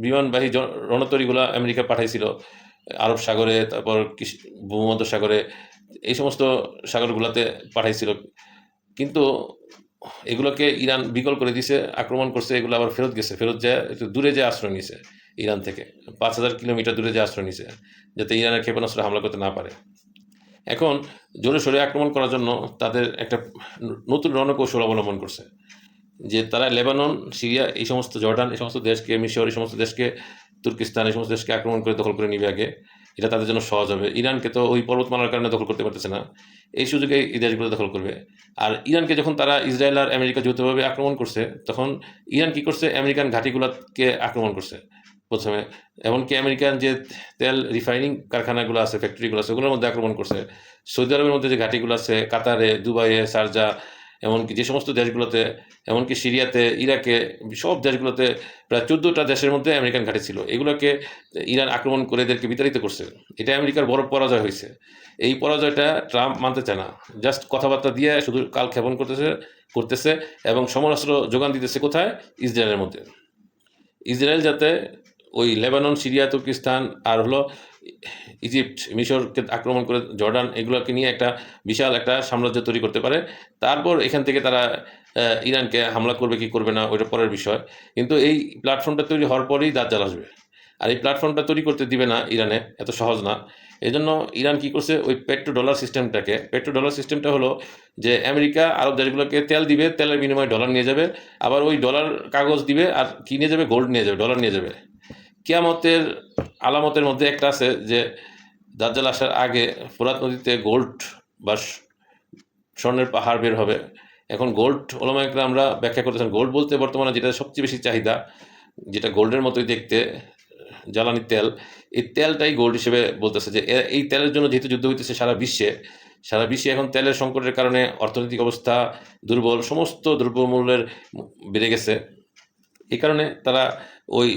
বিমানবাহী রণতরীগুলো আমেরিকা পাঠাইছিল। আরব সাগরে, তারপর ভূমধ্য সাগরে, এই সমস্ত সাগরগুলোতে পাঠাইছিল। কিন্তু এগুলোকে ইরান বিকল করে দিছে, আক্রমণ করছে, এগুলো আবার ফেরত গেছে, ফেরত যায় একটু দূরে যে আশ্রয় নিছে ইরান থেকে, 5,000 কিলোমিটার দূরে যে আশ্রয় নিছে, যাতে ইরানের ক্ষেপণাস্ত্র হামলা করতে না পারে। এখন জোরে সোরে আক্রমণ করার জন্য তাদের একটা নতুন রণকৌশল অবলম্বন করছে, যে তারা লেবানন, সিরিয়া, এই সমস্ত জর্ডান, এই সমস্ত দেশকে, মিশর, এই সমস্ত দেশকে, তুর্কিস্তান, এই সমস্ত দেশকে আক্রমণ করে দখল করে নিবে আগে। এটা তাদের জন্য সহজ হবে। ইরানকে তো ওই পর্বতমালার কারণে দখল করতে পারতেছে না, এই সুযোগে এই দেশগুলো দখল করবে। আর ইরানকে যখন তারা ইসরায়েল আর আমেরিকা যৌথভাবে আক্রমণ করছে, তখন ইরান কি করছে, আমেরিকান ঘাঁটিগুলোকে আক্রমণ করছে প্রথমে। এমনকি আমেরিকান যে তেল রিফাইনিং কারখানাগুলো আছে, ফ্যাক্টরিগুলো আছে, ওগুলোর মধ্যে আক্রমণ করছে। সৌদি আরবের মধ্যে যে ঘাঁটিগুলো আছে, কাতারে, দুবাইয়ে, শারজা, এমনকি যে সমস্ত দেশগুলোতে, এমনকি সিরিয়াতে, ইরাকে, সব দেশগুলোতে প্রায় 14টা দেশের মধ্যে আমেরিকান ঘাঁটি ছিল। এগুলোকে ইরান আক্রমণ করে এদেরকে বিতাড়িত করছে। এটা আমেরিকার বড় পরাজয় হয়েছে। এই পরাজয়টা ট্রাম্প মানতে চায় না, জাস্ট কথাবার্তা দিয়ে শুধু কালক্ষেপণ করতেছে এবং সমরাস্ত্র যোগান দিতেছে কোথায়? ইসরায়েলের মধ্যে। ইসরায়েল যাতে ওই লেবানন, সিরিয়া, তুর্কিস্তান আর হলো ইজিপ্ট, মিশরকে আক্রমণ করে, জর্ডান, এগুলোকে নিয়ে একটা বিশাল একটা সাম্রাজ্য তৈরি করতে পারে। তারপর এখান থেকে তারা ইরানকে হামলা করবে কি করবে না, ওইটা পরের বিষয়। কিন্তু এই প্ল্যাটফর্মটা তৈরি হওয়ার পরেই দাজ্জাল আসবে। আর এই প্ল্যাটফর্মটা তৈরি করতে দিবে না ইরানে, এত সহজ না। এই জন্য ইরান কী করছে, ওই পেট্রো ডলার সিস্টেমটা হলো যে আমেরিকা আরব দেশগুলোকে তেল দিবে, তেলের বিনিময়ে ডলার নিয়ে যাবে, আবার ওই ডলার কাগজ দিবে, আর কী নিয়ে যাবে? গোল্ড নিয়ে যাবে, ডলার নিয়ে যাবে। কিয়ামতের আলামতের মধ্যে একটা আছে যে দাজ্জাল আসার আগে ফোরাত নদীতে গোল্ড বা স্বর্ণের পাহাড় বের হবে। এখন গোল্ড ওলামা একরামরা ব্যাখ্যা করতেছেন, গোল্ড বলতে বর্তমানে যেটা সবচেয়ে বেশি চাহিদা, যেটা গোল্ডের মতোই দেখতে, জ্বালানি তেল, এই তেলটাই গোল্ড হিসেবে বলতেছে। যে এই তেলের জন্য যেহেতু যুদ্ধ হইতেছে সারা বিশ্বে এখন তেলের সংকটের কারণে অর্থনৈতিক অবস্থা দুর্বল, সমস্ত দ্রব্যমূল্যের বেড়ে গেছে। এই কারণে তারা ওই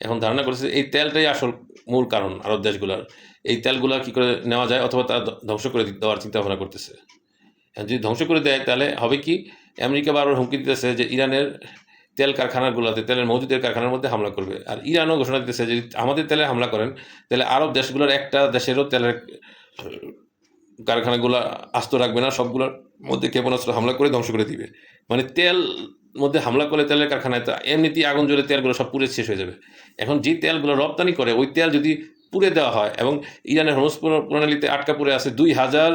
এখন ধারণা করেছে এই তেলটাই আসল মূল কারণ আরব দেশগুলোর। এই তেলগুলা কী করে নেওয়া যায়, অথবা তারা ধ্বংস করে দেওয়ার চিন্তা ভাবনা করতেছে। যদি ধ্বংস করে দেয় তাহলে হবে কি, আমেরিকা বারবার হুমকি দিতেছে যে ইরানের তেল কারখানাগুলোতে, তেলের মজুদের কারখানার মধ্যে হামলা করবে। আর ইরানও ঘোষণা দিতেছে যে আমাদের তেলে হামলা করেন, তাহলে আরব দেশগুলোর একটা দেশেরও তেলের কারখানাগুলো আস্ত রাখবে না, সবগুলোর মধ্যে ক্ষেপণাস্ত্র হামলা করে ধ্বংস করে দিবে। মানে তেল মধ্যে হামলা করে তেলের কারখানায়, তো এমনিতেই আগুন জ্বলে তেলগুলো সব পুড়ে শেষ হয়ে যাবে। এখন যে তেলগুলো রপ্তানি করে, ওই তেল যদি পুড়ে দেওয়া হয়, এবং ইরানের হরমুজ প্রণালীতে আটকা পড়ে আছে 2,000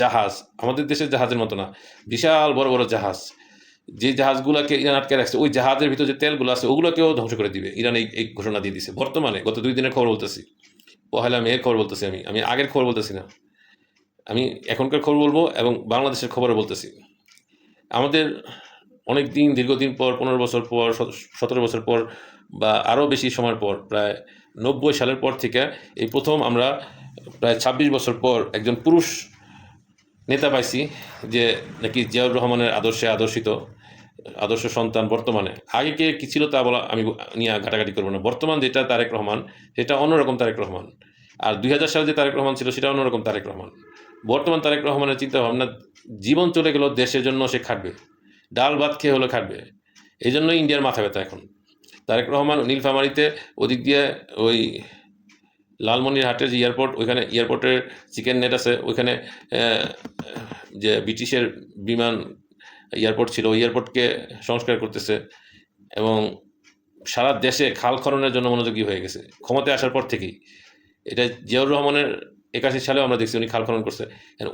জাহাজ, আমাদের দেশের জাহাজের মতো না, বিশাল বড় বড় জাহাজ, যে জাহাজগুলোকে ইরান আটকে রাখছে, ওই জাহাজের ভিতরে যে তেলগুলো আছে ওগুলোকেও ধ্বংস করে দিবে। ইরান এই ঘোষণা দিয়ে দিছে বর্তমানে, গত 2 দিনের খবর বলতেছি, 1 মের খবর বলতেছি, আমি আগের খবর বলতেছি না, আমি এখনকার খবর বলবো এবং বাংলাদেশের খবরও বলতেছি। আমাদের অনেক দিন, দীর্ঘদিন পর, 15 বছর পর, 17 বছর পর, বা আরও বেশি সময়ের পর, প্রায় 90 সালের পর থেকে এই প্রথম আমরা প্রায় 26 বছর পর একজন পুরুষ নেতা পাইছি, যে নাকি জিয়াউর রহমানের আদর্শে আদর্শ সন্তান। বর্তমানে আগে কে কী ছিল তা বলা আমি নিয়ে ঘাটাঘাটি করবো না। বর্তমান যেটা তারেক রহমান, সেটা অন্যরকম তারেক রহমান। আর 2000 সালে যে তারেক রহমান ছিল, সেটা অন্যরকম তারেক রহমান। বর্তমান তারেক রহমানের চিন্তা ভাবনা, জীবন চলে গেল, দেশের জন্য সে খাটবে, ডাল ভাত খেয়ে হলে খাটবে। এই জন্যই ইন্ডিয়ার মাথা ব্যথা এখন। তারেক রহমান নীলফামারীতে ওদিক দিয়ে ওই লালমনিরহাটের যে এয়ারপোর্ট, ওইখানে এয়ারপোর্টের চিকেন নেট আছে, ওইখানে যে ব্রিটিশের বিমান এয়ারপোর্ট ছিল, ওই এয়ারপোর্টকে সংস্কার করতেছে, এবং সারা দেশে খাল খননের জন্য মনোযোগী হয়ে গেছে ক্ষমতায় আসার পর থেকেই। এটা জিয়াউর রহমানের 81 সালেও আমরা দেখছি উনি খাল খনন করছে।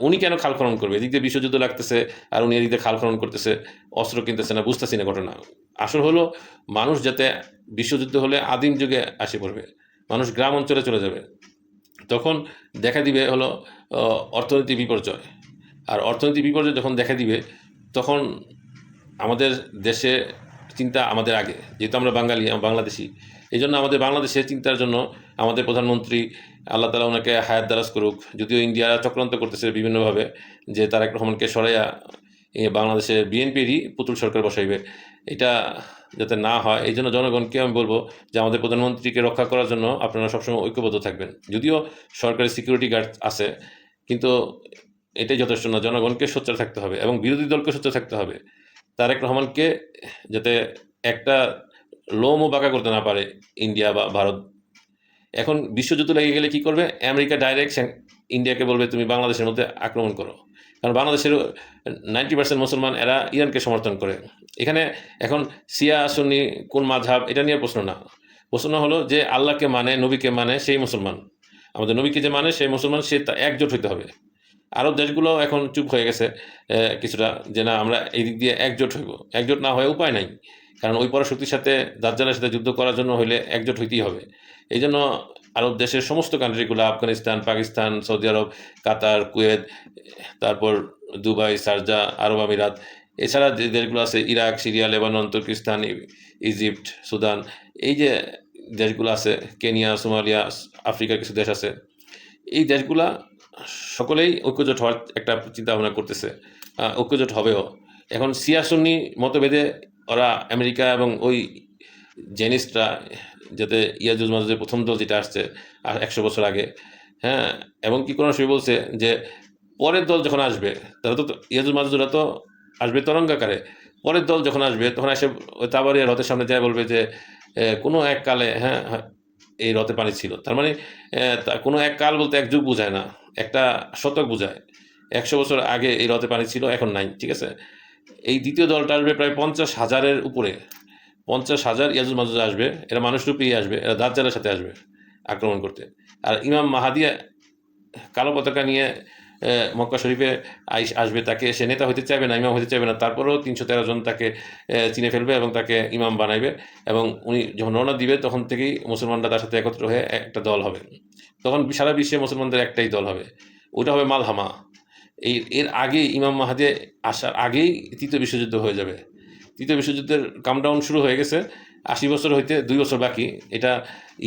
উনি কেন খাল খনন করবে? এদিক দিয়ে বিশ্বযুদ্ধ লাগতেছে, আর উনি এদিক দিয়ে খাল খনন করতেছে, অস্ত্র কিনতেছে না, বুঝতেছি না ঘটনা। আসল হলো, মানুষ যাতে বিশ্বযুদ্ধ হলে আদিম যুগে আসে পড়বে, মানুষ গ্রাম অঞ্চলে চলে যাবে, তখন দেখা দিবে হলো অর্থনৈতিক বিপর্যয়। আর অর্থনৈতিক বিপর্যয় যখন দেখা দিবে, তখন আমাদের দেশে চিন্তা আমাদের আগে, যেহেতু আমরা বাঙালি, বাংলাদেশি, এই জন্য আমাদের বাংলাদেশের চিন্তার জন্য আমাদের প্রধানমন্ত্রী, আল্লাহ তালা ওনাকে হায়াত দারাজ করুক, যদিও ইন্ডিয়া চক্রান্ত করতেছে বিভিন্নভাবে, যে তারেক রহমানকে সরাইয়া বাংলাদেশে বিএনপিরই পুতুল সরকার বসাইবে। এটা যাতে না হয়, এই জন্য জনগণকে আমি বলবো যে আমাদের প্রধানমন্ত্রীকে রক্ষা করার জন্য আপনারা সবসময় ঐক্যবদ্ধ থাকবেন। যদিও সরকারি সিকিউরিটি গার্ড আছে, কিন্তু এটাই যথেষ্ট না, জনগণকে সোচ্চার থাকতে হবে এবং বিরোধী দলকে সোচ্চার থাকতে হবে। তারেক রহমানকে যাতে একটা লোমও বাঁকা করতে না পারে ইন্ডিয়া বা ভারত, এখন বিশ্বযুদ্ধ লেগে গেলে কী করবে? আমেরিকা ডাইরেক্ট ইন্ডিয়াকে বলবে তুমি বাংলাদেশের মধ্যে আক্রমণ করো, কারণ বাংলাদেশের 90% মুসলমান এরা ইরানকে সমর্থন করে। এখানে এখন শিয়া সুন্নি কোন মাযহাব এটা নিয়ে প্রশ্ন না, প্রশ্ন হলো যে আল্লাহকে মানে, নবীকে মানে সেই মুসলমান, আমাদের নবীকে যে মানে সেই মুসলমান, সে একজোট হইতে হবে। আরব দেশগুলো এখন চুপ হয়ে গেছে কিছুটা, যে না আমরা এই দিক দিয়ে একজোট হইব। একজোট না হয়ে উপায় নাই, কারণ ওই পরাশক্তির সাথে দাজ্জালের সাথে যুদ্ধ করার জন্য হইলে একজোট হইতেই হবে। এই জন্য আরব দেশের সমস্ত কান্ট্রিগুলো, আফগানিস্তান, পাকিস্তান, সৌদি আরব, কাতার, কুয়েত, তারপর দুবাই, শারজা, আরব আমিরাত, এছাড়া যে দেশগুলো আছে Iraq, Syria, Lebanon, Turkestan, Egypt, Sudan, এই যে দেশগুলো আছে, কেনিয়া, সোমালিয়া, আফ্রিকার কিছু দেশ আছে, এই দেশগুলা সকলেই ঐক্যজোট হওয়ার একটা চিন্তা ভাবনা করতেছে, ঐক্যজোট হবেও। এখন শিয়া সুন্নি মতভেদে ওরা আমেরিকা এবং ওই জেনিস্টরা, যাতে ইয়াজুজ মাজুজের প্রথম দল যেটা আসছে 100 বছর আগে, হ্যাঁ, এবং কি কোনো সময় বলছে যে পরের দল যখন আসবে, তারা তো ইয়াজুজ মাজুজরা তো আসবে তরঙ্গাকারে, পরের দল যখন আসবে তখন এসে ওই তাবারিয়া রথের সামনে যায় বলবে যে কোনো এক কালে, হ্যাঁ, এই রথে পানি ছিল। তার মানে কোনো এক কাল বলতে এক যুগ বোঝায় না, একটা শতক বোঝায়। 100 বছর আগে এই রথে পানি ছিল, এখন নাই, ঠিক আছে? এই দ্বিতীয় দলটা আসবে প্রায় 50,000-এর উপরে, 50,000 ইয়াজুজ মাজুজ আসবে, এরা মানুষরূপেই আসবে, এরা দাজ্জালের সাথে আসবে আক্রমণ করতে। আর ইমাম মাহাদি কালো পতাকা নিয়ে মক্কা শরীফে আসবে, তাকে সে নেতা হতে চাইবে না, ইমাম হতে চাইবে না, তারপরেও 313 জন তাকে চিনে ফেলবে এবং তাকে ইমাম বানাইবে, এবং উনি যখন রওনা দিবে তখন থেকেই মুসলমানরা তার সাথে একত্র হয়ে একটা দল হবে। তখন সারা বিশ্বে মুসলমানদের একটাই দল হবে, ওটা হবে মালহামা। এর আগেই ইমাম মাহাদি আসার আগেই তৃতীয় বিশ্বযুদ্ধ হয়ে যাবে। তৃতীয় বিশ্বযুদ্ধের কাউন্টডাউন শুরু হয়ে গেছে, 80 বছর হইতে 2 বছর বাকি। এটা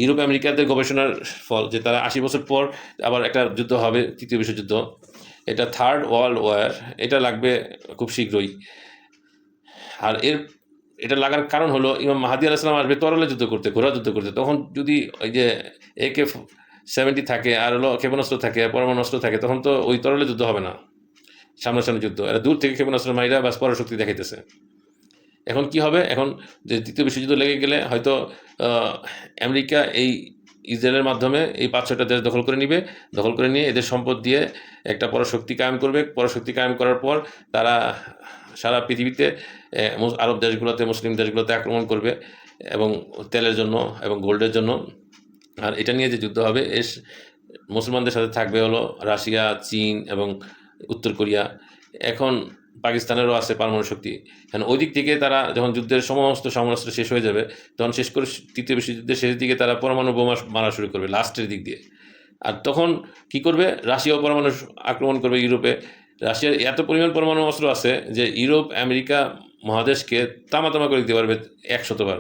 ইউরোপ আমেরিকাদের গবেষণার ফল যে তারা 80 বছর পর আবার একটা যুদ্ধ হবে, তৃতীয় বিশ্বযুদ্ধ, এটা থার্ড ওয়ার্ল্ড ওয়ার, এটা লাগবে খুব শীঘ্রই। আর এটা লাগার কারণ হলো ইমাম মাহাদি আলাইহিস সালাম আসবে তরলে যুদ্ধ করতে, ঘোড়া যুদ্ধ করতে। তখন যদি ওই যে AK-70 থাকে, আর হলো ক্ষেপণাস্ত্র থাকে, পরমাণু অস্ত্র থাকে, তখন তো ওই তরলে যুদ্ধ হবে না, সামনাসামনি যুদ্ধ। এরা দূর থেকে ক্ষেপণাস্ত্র মাইরা বাস পরাশক্তি দেখাইতেছে। এখন কি হবে? এখন যে তৃতীয় বিশ্বযুদ্ধ লেগে গেলে হয়তো আমেরিকা এই ইসরায়েলের মাধ্যমে এই 5-6টা দেশ দখল করে নিবে, দখল করে নিয়ে এদের সম্পদ দিয়ে একটা পরাশক্তি কায়েম করবে। পরাশক্তি কায়েম করার পর তারা সারা পৃথিবীতে আরব দেশগুলোতে, মুসলিম দেশগুলোতে আক্রমণ করবে, এবং তেলের জন্য এবং গোল্ডের জন্য। আর এটা নিয়ে যে যুদ্ধ হবে, মুসলমানদের সাথে থাকবে হলো রাশিয়া, চীন এবং উত্তর কোরিয়া। এখন পাকিস্তানেরও আছে পারমাণবিক শক্তি। কারণ ওই দিক থেকে তারা যখন যুদ্ধের সমস্ত সমরাস্ত্র শেষ হয়ে যাবে, তখন শেষ করে তৃতীয় বিশ্বযুদ্ধের শেষের দিকে তারা পরমাণু বোমা মারা শুরু করবে লাস্টের দিক দিয়ে। আর তখন কি করবে? রাশিয়াও পরমাণু আক্রমণ করবে ইউরোপে। রাশিয়ার এত পরিমাণ পরমাণু অস্ত্র আছে যে ইউরোপ আমেরিকা মহাদেশকে তামা করে দিতে পারবে 100 বার।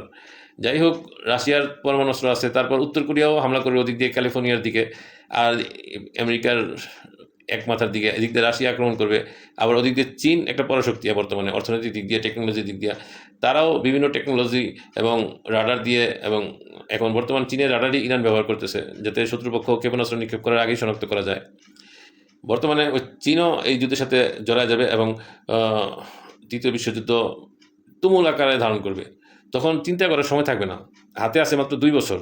যাই হোক, রাশিয়ার পরমাণু অস্ত্র আছে, তারপর উত্তর কোরিয়াও হামলা করবে ওদিক দিয়ে ক্যালিফোর্নিয়ার দিকে, আর আমেরিকার এক মাথার দিকে, এদিক দিয়ে রাশিয়া আক্রমণ করবে। আবার ওদিক দিয়ে চীন একটা পরাশক্তি বর্তমানে, অর্থনৈতিক দিক দিয়ে, টেকনোলজির দিক দিয়ে, তারাও বিভিন্ন টেকনোলজি এবং রাডার দিয়ে, এবং এখন বর্তমান চীনের রাডারই ইরান ব্যবহার করতেছে, যাতে শত্রুপক্ষ ক্ষেপণাস্ত্র নিক্ষেপ করার আগেই শনাক্ত করা যায়। বর্তমানে ওই চীনও এই যুদ্ধের সাথে জড়ায় যাবে, এবং তৃতীয় বিশ্বযুদ্ধ তুমুল আকারে ধারণ করবে। তখন চিন্তা করার সময় থাকবে না, হাতে আছে মাত্র 2 বছর।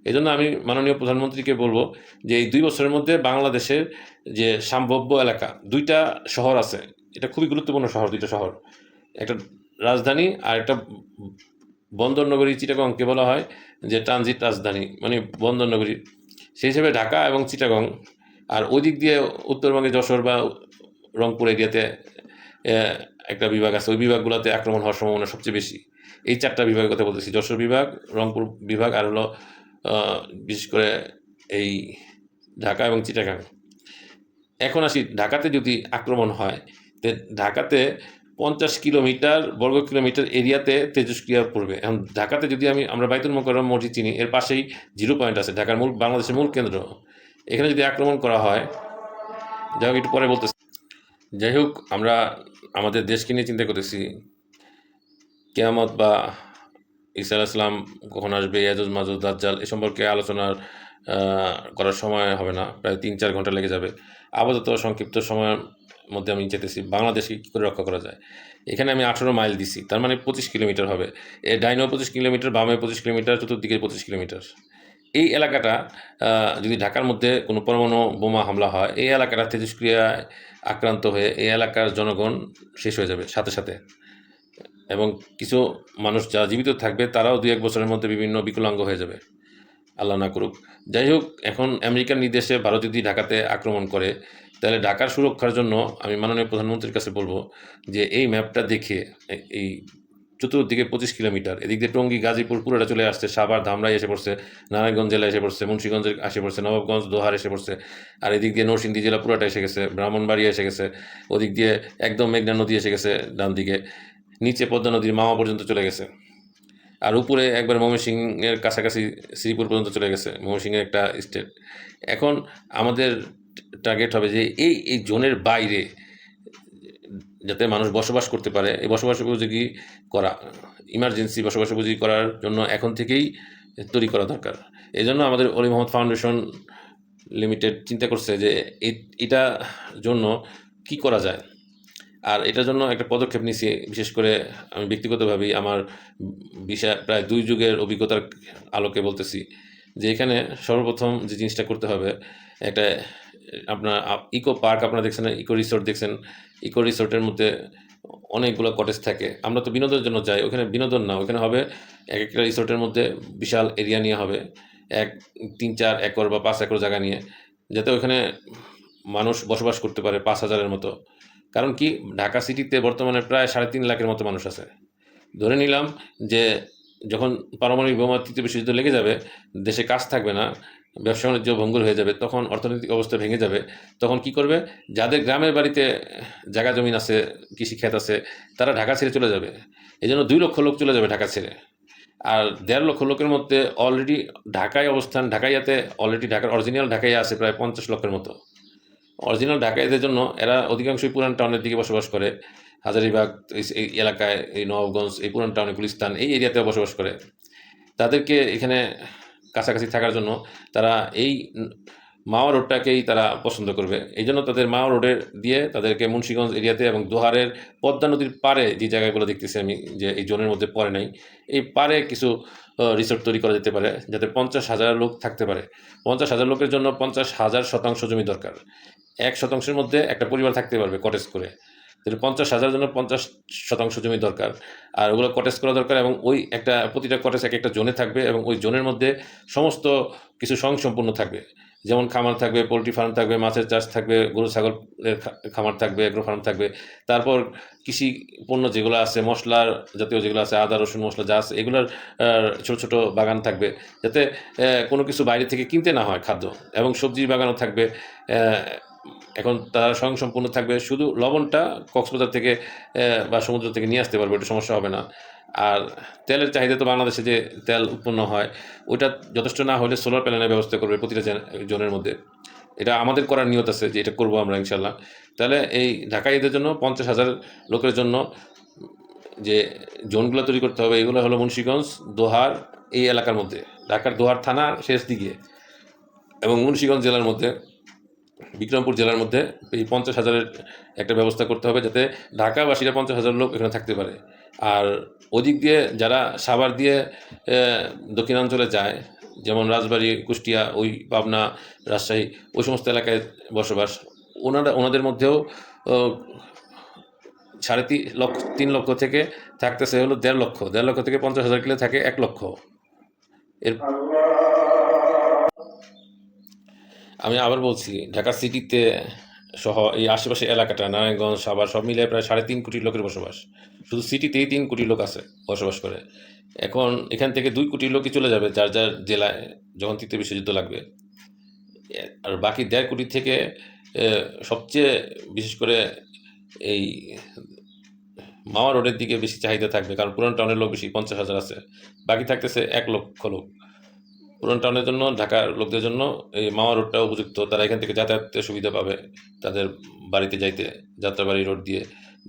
এই জন্য আমি মাননীয় প্রধানমন্ত্রীকে বলবো যে এই 2 বছরের মধ্যে বাংলাদেশের যে সম্ভাব্য এলাকা, 2টা শহর আছে, এটা খুবই গুরুত্বপূর্ণ শহর, 2টা শহর, একটা রাজধানী আর একটা বন্দর নগরী। চিটাগংকে বলা হয় যে ট্রানজিট রাজধানী, মানে বন্দর নগরী, সেই হিসেবে ঢাকা এবং চিটাগং। আর ওই দিক দিয়ে উত্তরবঙ্গে যশোর বা রংপুর এরিয়াতে একটা বিভাগ আছে, ওই বিভাগগুলোতে আক্রমণ হওয়ার সম্ভাবনা সবচেয়ে বেশি। এই 4টা বিভাগের কথা বলতেছি, যশোর বিভাগ, রংপুর বিভাগ, আর হলো বিশেষ করে এই ঢাকা এবং চিটাগাং। এখন আসি, ঢাকাতে যদি আক্রমণ হয়, তো ঢাকাতে 50 কিলোমিটার বর্গ কিলোমিটার এরিয়াতে তেজস্ক্রিয়া পড়বে। এখন ঢাকাতে যদি আমরা বাইতুল মোকাররম মসজিদ চিনি, এর পাশেই 0 পয়েন্ট আছে, ঢাকার বাংলাদেশের মূল কেন্দ্র। এখানে যদি আক্রমণ করা হয়, যাই হোক একটু পরে বলতেছি। যাই হোক, আমরা আমাদের দেশকে নিয়ে চিন্তা করতেছি, কিয়ামত বা ঈসা আলাইহিস সালাম কখন আসবে, ইয়াজুজ মাজুজ দাজ্জাল, এ সম্পর্কে আলোচনা করার সময় হবে না, প্রায় 3-4 ঘন্টা লেগে যাবে। আপাতত সংক্ষিপ্ত সময়ের মধ্যে আমি চাইতেছি বাংলাদেশকে কী করে রক্ষা করা যায়। এখানে আমি 18 মাইল দিছি, তার মানে 25 কিলোমিটার হবে। ডাইনেও 25 কিলোমিটার, বামে 25 কিলোমিটার, চতুর্দিকে 25 কিলোমিটার। এই এলাকাটা যদি ঢাকার মধ্যে কোনো পরমাণু বোমা হামলা হয়, এই এলাকাটা তেজস্ক্রিয়ায় আক্রান্ত হয়ে এই এলাকার জনগণ শেষ হয়ে যাবে সাথে সাথে। এবং কিছু মানুষ যারা জীবিত থাকবে তারাও 2-1 বছরের মধ্যে বিভিন্ন বিকলাঙ্গ হয়ে যাবে, আল্লাহ না করুক। যাই হোক, এখন আমেরিকার নির্দেশে ভারত যদি ঢাকাতে আক্রমণ করে, তাহলে ঢাকার সুরক্ষার জন্য আমি মাননীয় প্রধানমন্ত্রীর কাছে বলবো যে এই ম্যাপটা দেখে এই চতুর্দিকে 25 কিলোমিটার, এদিক দিয়ে টঙ্গী, গাজীপুর পুরোটা চলে আসছে, সাভার, ধামরাই এসে পড়ছে, নারায়ণগঞ্জ জেলা এসে পড়ছে, মুন্সিগঞ্জ এসে পড়ছে, নবাবগঞ্জ, দোহার এসে পড়ছে, আর এদিক দিয়ে নরসিংদী জেলা পুরোটা এসে গেছে, ব্রাহ্মণবাড়িয়া এসে গেছে, ওদিক দিয়ে একদম মেঘনা নদী এসে গেছে ডান দিকে, নিচে পদ্মা নদীর মাওয়া পর্যন্ত চলে গেছে, আর উপরে একবার ময়মনসিংহের কাছাকাছি শ্রীপুর পর্যন্ত চলে গেছে, ময়মনসিংহের একটা স্টেট। এখন আমাদের টার্গেট হবে যে এই জোনের বাইরে যাতে মানুষ বসবাস করতে পারে, এই বসবাস উপযোগী করা, ইমার্জেন্সি বসবাস উপযোগী করার জন্য এখন থেকেই তৈরি করা দরকার। এই জন্য আমাদের অলি মোহাম্মদ ফাউন্ডেশন লিমিটেড চিন্তা করছে যে এটা জন্য কি করা যায়, আর এটার জন্য একটা পদক্ষেপ নিছি। বিশেষ করে আমি ব্যক্তিগতভাবেই আমার বিষয় প্রায় 2 যুগের অভিজ্ঞতার আলোকে বলতেছি যে এখানে সর্বপ্রথম যে জিনিসটা করতে হবে, একটা আপনার ইকো পার্ক আপনারা দেখছেন, ইকো রিসোর্ট দেখছেন, ইকো রিসোর্টের মধ্যে অনেকগুলো কটেজ থাকে। আমরা তো বিনোদনের জন্য যাই, ওখানে বিনোদন না, ওখানে হবে এক একটা রিসোর্টের মধ্যে বিশাল এরিয়া নিয়ে হবে, 3-4 একর বা 5 একর জায়গা নিয়ে, যাতে ওখানে মানুষ বসবাস করতে পারে 5,000-এর মতো। কারণ কি, ঢাকা সিটিতে বর্তমানে প্রায় 3.5 লাখের মতো মানুষ আছে। ধরে নিলাম যে যখন পারমাণবিক বোমা তৃতীয় বিশ্বযুদ্ধ লেগে যাবে, দেশে কাজ থাকবে না, ব্যবসা বাণিজ্য ভঙ্গুর হয়ে যাবে, তখন অর্থনৈতিক অবস্থা ভেঙে যাবে, তখন কি করবে, যাদের গ্রামের বাড়িতে জায়গা জমিন আছে, কৃষিক্ষেত আছে, তারা ঢাকা ছেড়ে চলে যাবে। এই জন্য 2 লক্ষ লোক চলে যাবে ঢাকা ছেড়ে। আর 1.5 লক্ষ লোকের মধ্যে অলরেডি ঢাকায় অবস্থান, ঢাকাইয়াতে অলরেডি ঢাকার অরিজিনাল ঢাকাইয়া আছে প্রায় 50 লক্ষের মতো। অরিজিনাল ঢাকাইদের জন্য এরা অধিকাংশই পুরান টাউনের দিকে বসবাস করে, হাজারীবাগ এই এলাকায়, এই নবাবগঞ্জ, এই পুরান টাউনে, গুলিস্তান, এই এরিয়াতে বসবাস করে। তাদেরকে এখানে কাছাকাছি থাকার জন্য তারা এই মাওয়া রোডটাকেই তারা পছন্দ করবে। এই জন্য তাদের মাওয়া রোডের দিয়ে তাদেরকে মুন্সিগঞ্জ এরিয়াতে এবং দোহারের পদ্মা নদীর পাড়ে যে জায়গাগুলো দেখতেছি আমি যে এই জোনের মধ্যে পড়ে নাই, এই পাড়ে কিছু রিসোর্ট তৈরি করা যেতে পারে, যাতে 50,000 লোক থাকতে পারে। 50,000 লোকের জন্য 50,000 শতাংশ জমি দরকার। 1 শতাংশের মধ্যে একটা পরিবার থাকতে পারবে কটেজ করে। তাহলে 50,000 জন্য 50 শতাংশ জমি দরকার, আর ওগুলো কটেজ করা দরকার, এবং ওই একটা প্রতিটা কটেজ এক একটা জোনে থাকবে, এবং ওই জোনের মধ্যে সমস্ত কিছু স্বয়ংসম্পূর্ণ থাকবে। যেমন খামার থাকবে, পোলট্রি ফার্ম থাকবে, মাছের চাষ থাকবে, গরু ছাগলের খামার থাকবে, এগ্রো ফার্ম থাকবে। তারপর কৃষি পণ্য যেগুলো আছে, মশলার জাতীয় যেগুলো আছে, আদা রসুন মশলা যা আছে, এগুলোর ছোটো ছোটো বাগান থাকবে, যাতে কোনো কিছু বাইরে থেকে কিনতে না হয় খাদ্য, এবং সবজির বাগানও থাকবে। এখন তারা স্বয়ংসম্পূর্ণ থাকবে, শুধু লবণটা কক্সবাজার থেকে বা সমুদ্র থেকে নিয়ে আসতে পারবে, ওটা সমস্যা হবে না। আর তেলের চাহিদা তো বাংলাদেশে যে তেল উৎপন্ন হয়, ওইটা যথেষ্ট না হলে সোলার প্যানেলের ব্যবস্থা করবে প্রতিটা জোনের মধ্যে। এটা আমাদের করার নিয়ত আছে যে এটা করবো আমরা ইনশাল্লাহ। তাহলে এই ঢাকাইদের জন্য 50,000 লোকের জন্য যে জোনগুলো তৈরি করতে হবে, এগুলো হলো মুন্সিগঞ্জ, দোহার, এই এলাকার মধ্যে, ঢাকার দোহার থানার শেষ দিকে, এবং মুন্সিগঞ্জ জেলার মধ্যে, বিক্রমপুর জেলার মধ্যে এই 50,000-এর একটা ব্যবস্থা করতে হবে, যাতে ঢাকাবাসীরা 50,000 লোক এখানে থাকতে পারে। আর ওদিক দিয়ে যারা সাভার দিয়ে দক্ষিণাঞ্চলে যায়, যেমন রাজবাড়ী, কুষ্টিয়া, ওই পাবনা, রাজশাহী, ওই সমস্ত এলাকায় বসবাস, ওনাদের মধ্যেও 3.5 লক্ষ থেকে থাকতেছে হলো 1.5 লক্ষ, 1.5 লক্ষ থেকে 50,000 কিলো থাকে 1 লক্ষ। এর আমি আবার বলছি, ঢাকা সিটিতে সহ এই আশেপাশে এলাকাটা, নারায়ণগঞ্জ, সাভার, সব মিলিয়ে প্রায় 3.5 কোটি লোকের বসবাস। শুধু সিটিতেই 3 কোটি লোক আছে, বসবাস করে। এখন এখান থেকে 2 কোটি লোকই চলে যাবে যার যার জেলায় যখন তৃতীয় বিশ্বযুদ্ধ লাগবে। আর বাকি 1.5 কোটি থেকে সবচেয়ে বিশেষ করে এই মাওয়া রোডের দিকে বেশি চাহিদা থাকবে, কারণ পুরান টাউনের লোক বেশি, 50,000 আছে। বাকি থাকতেছে 1 লক্ষ লোক। পুরান টাউনের জন্য, ঢাকার লোকদের জন্য এই মাওয়া রোডটা উপযুক্ত। তারা এখান থেকে যাতায়াতের সুবিধা পাবে, তাদের বাড়িতে যাইতে যাত্রাবাড়ি রোড দিয়ে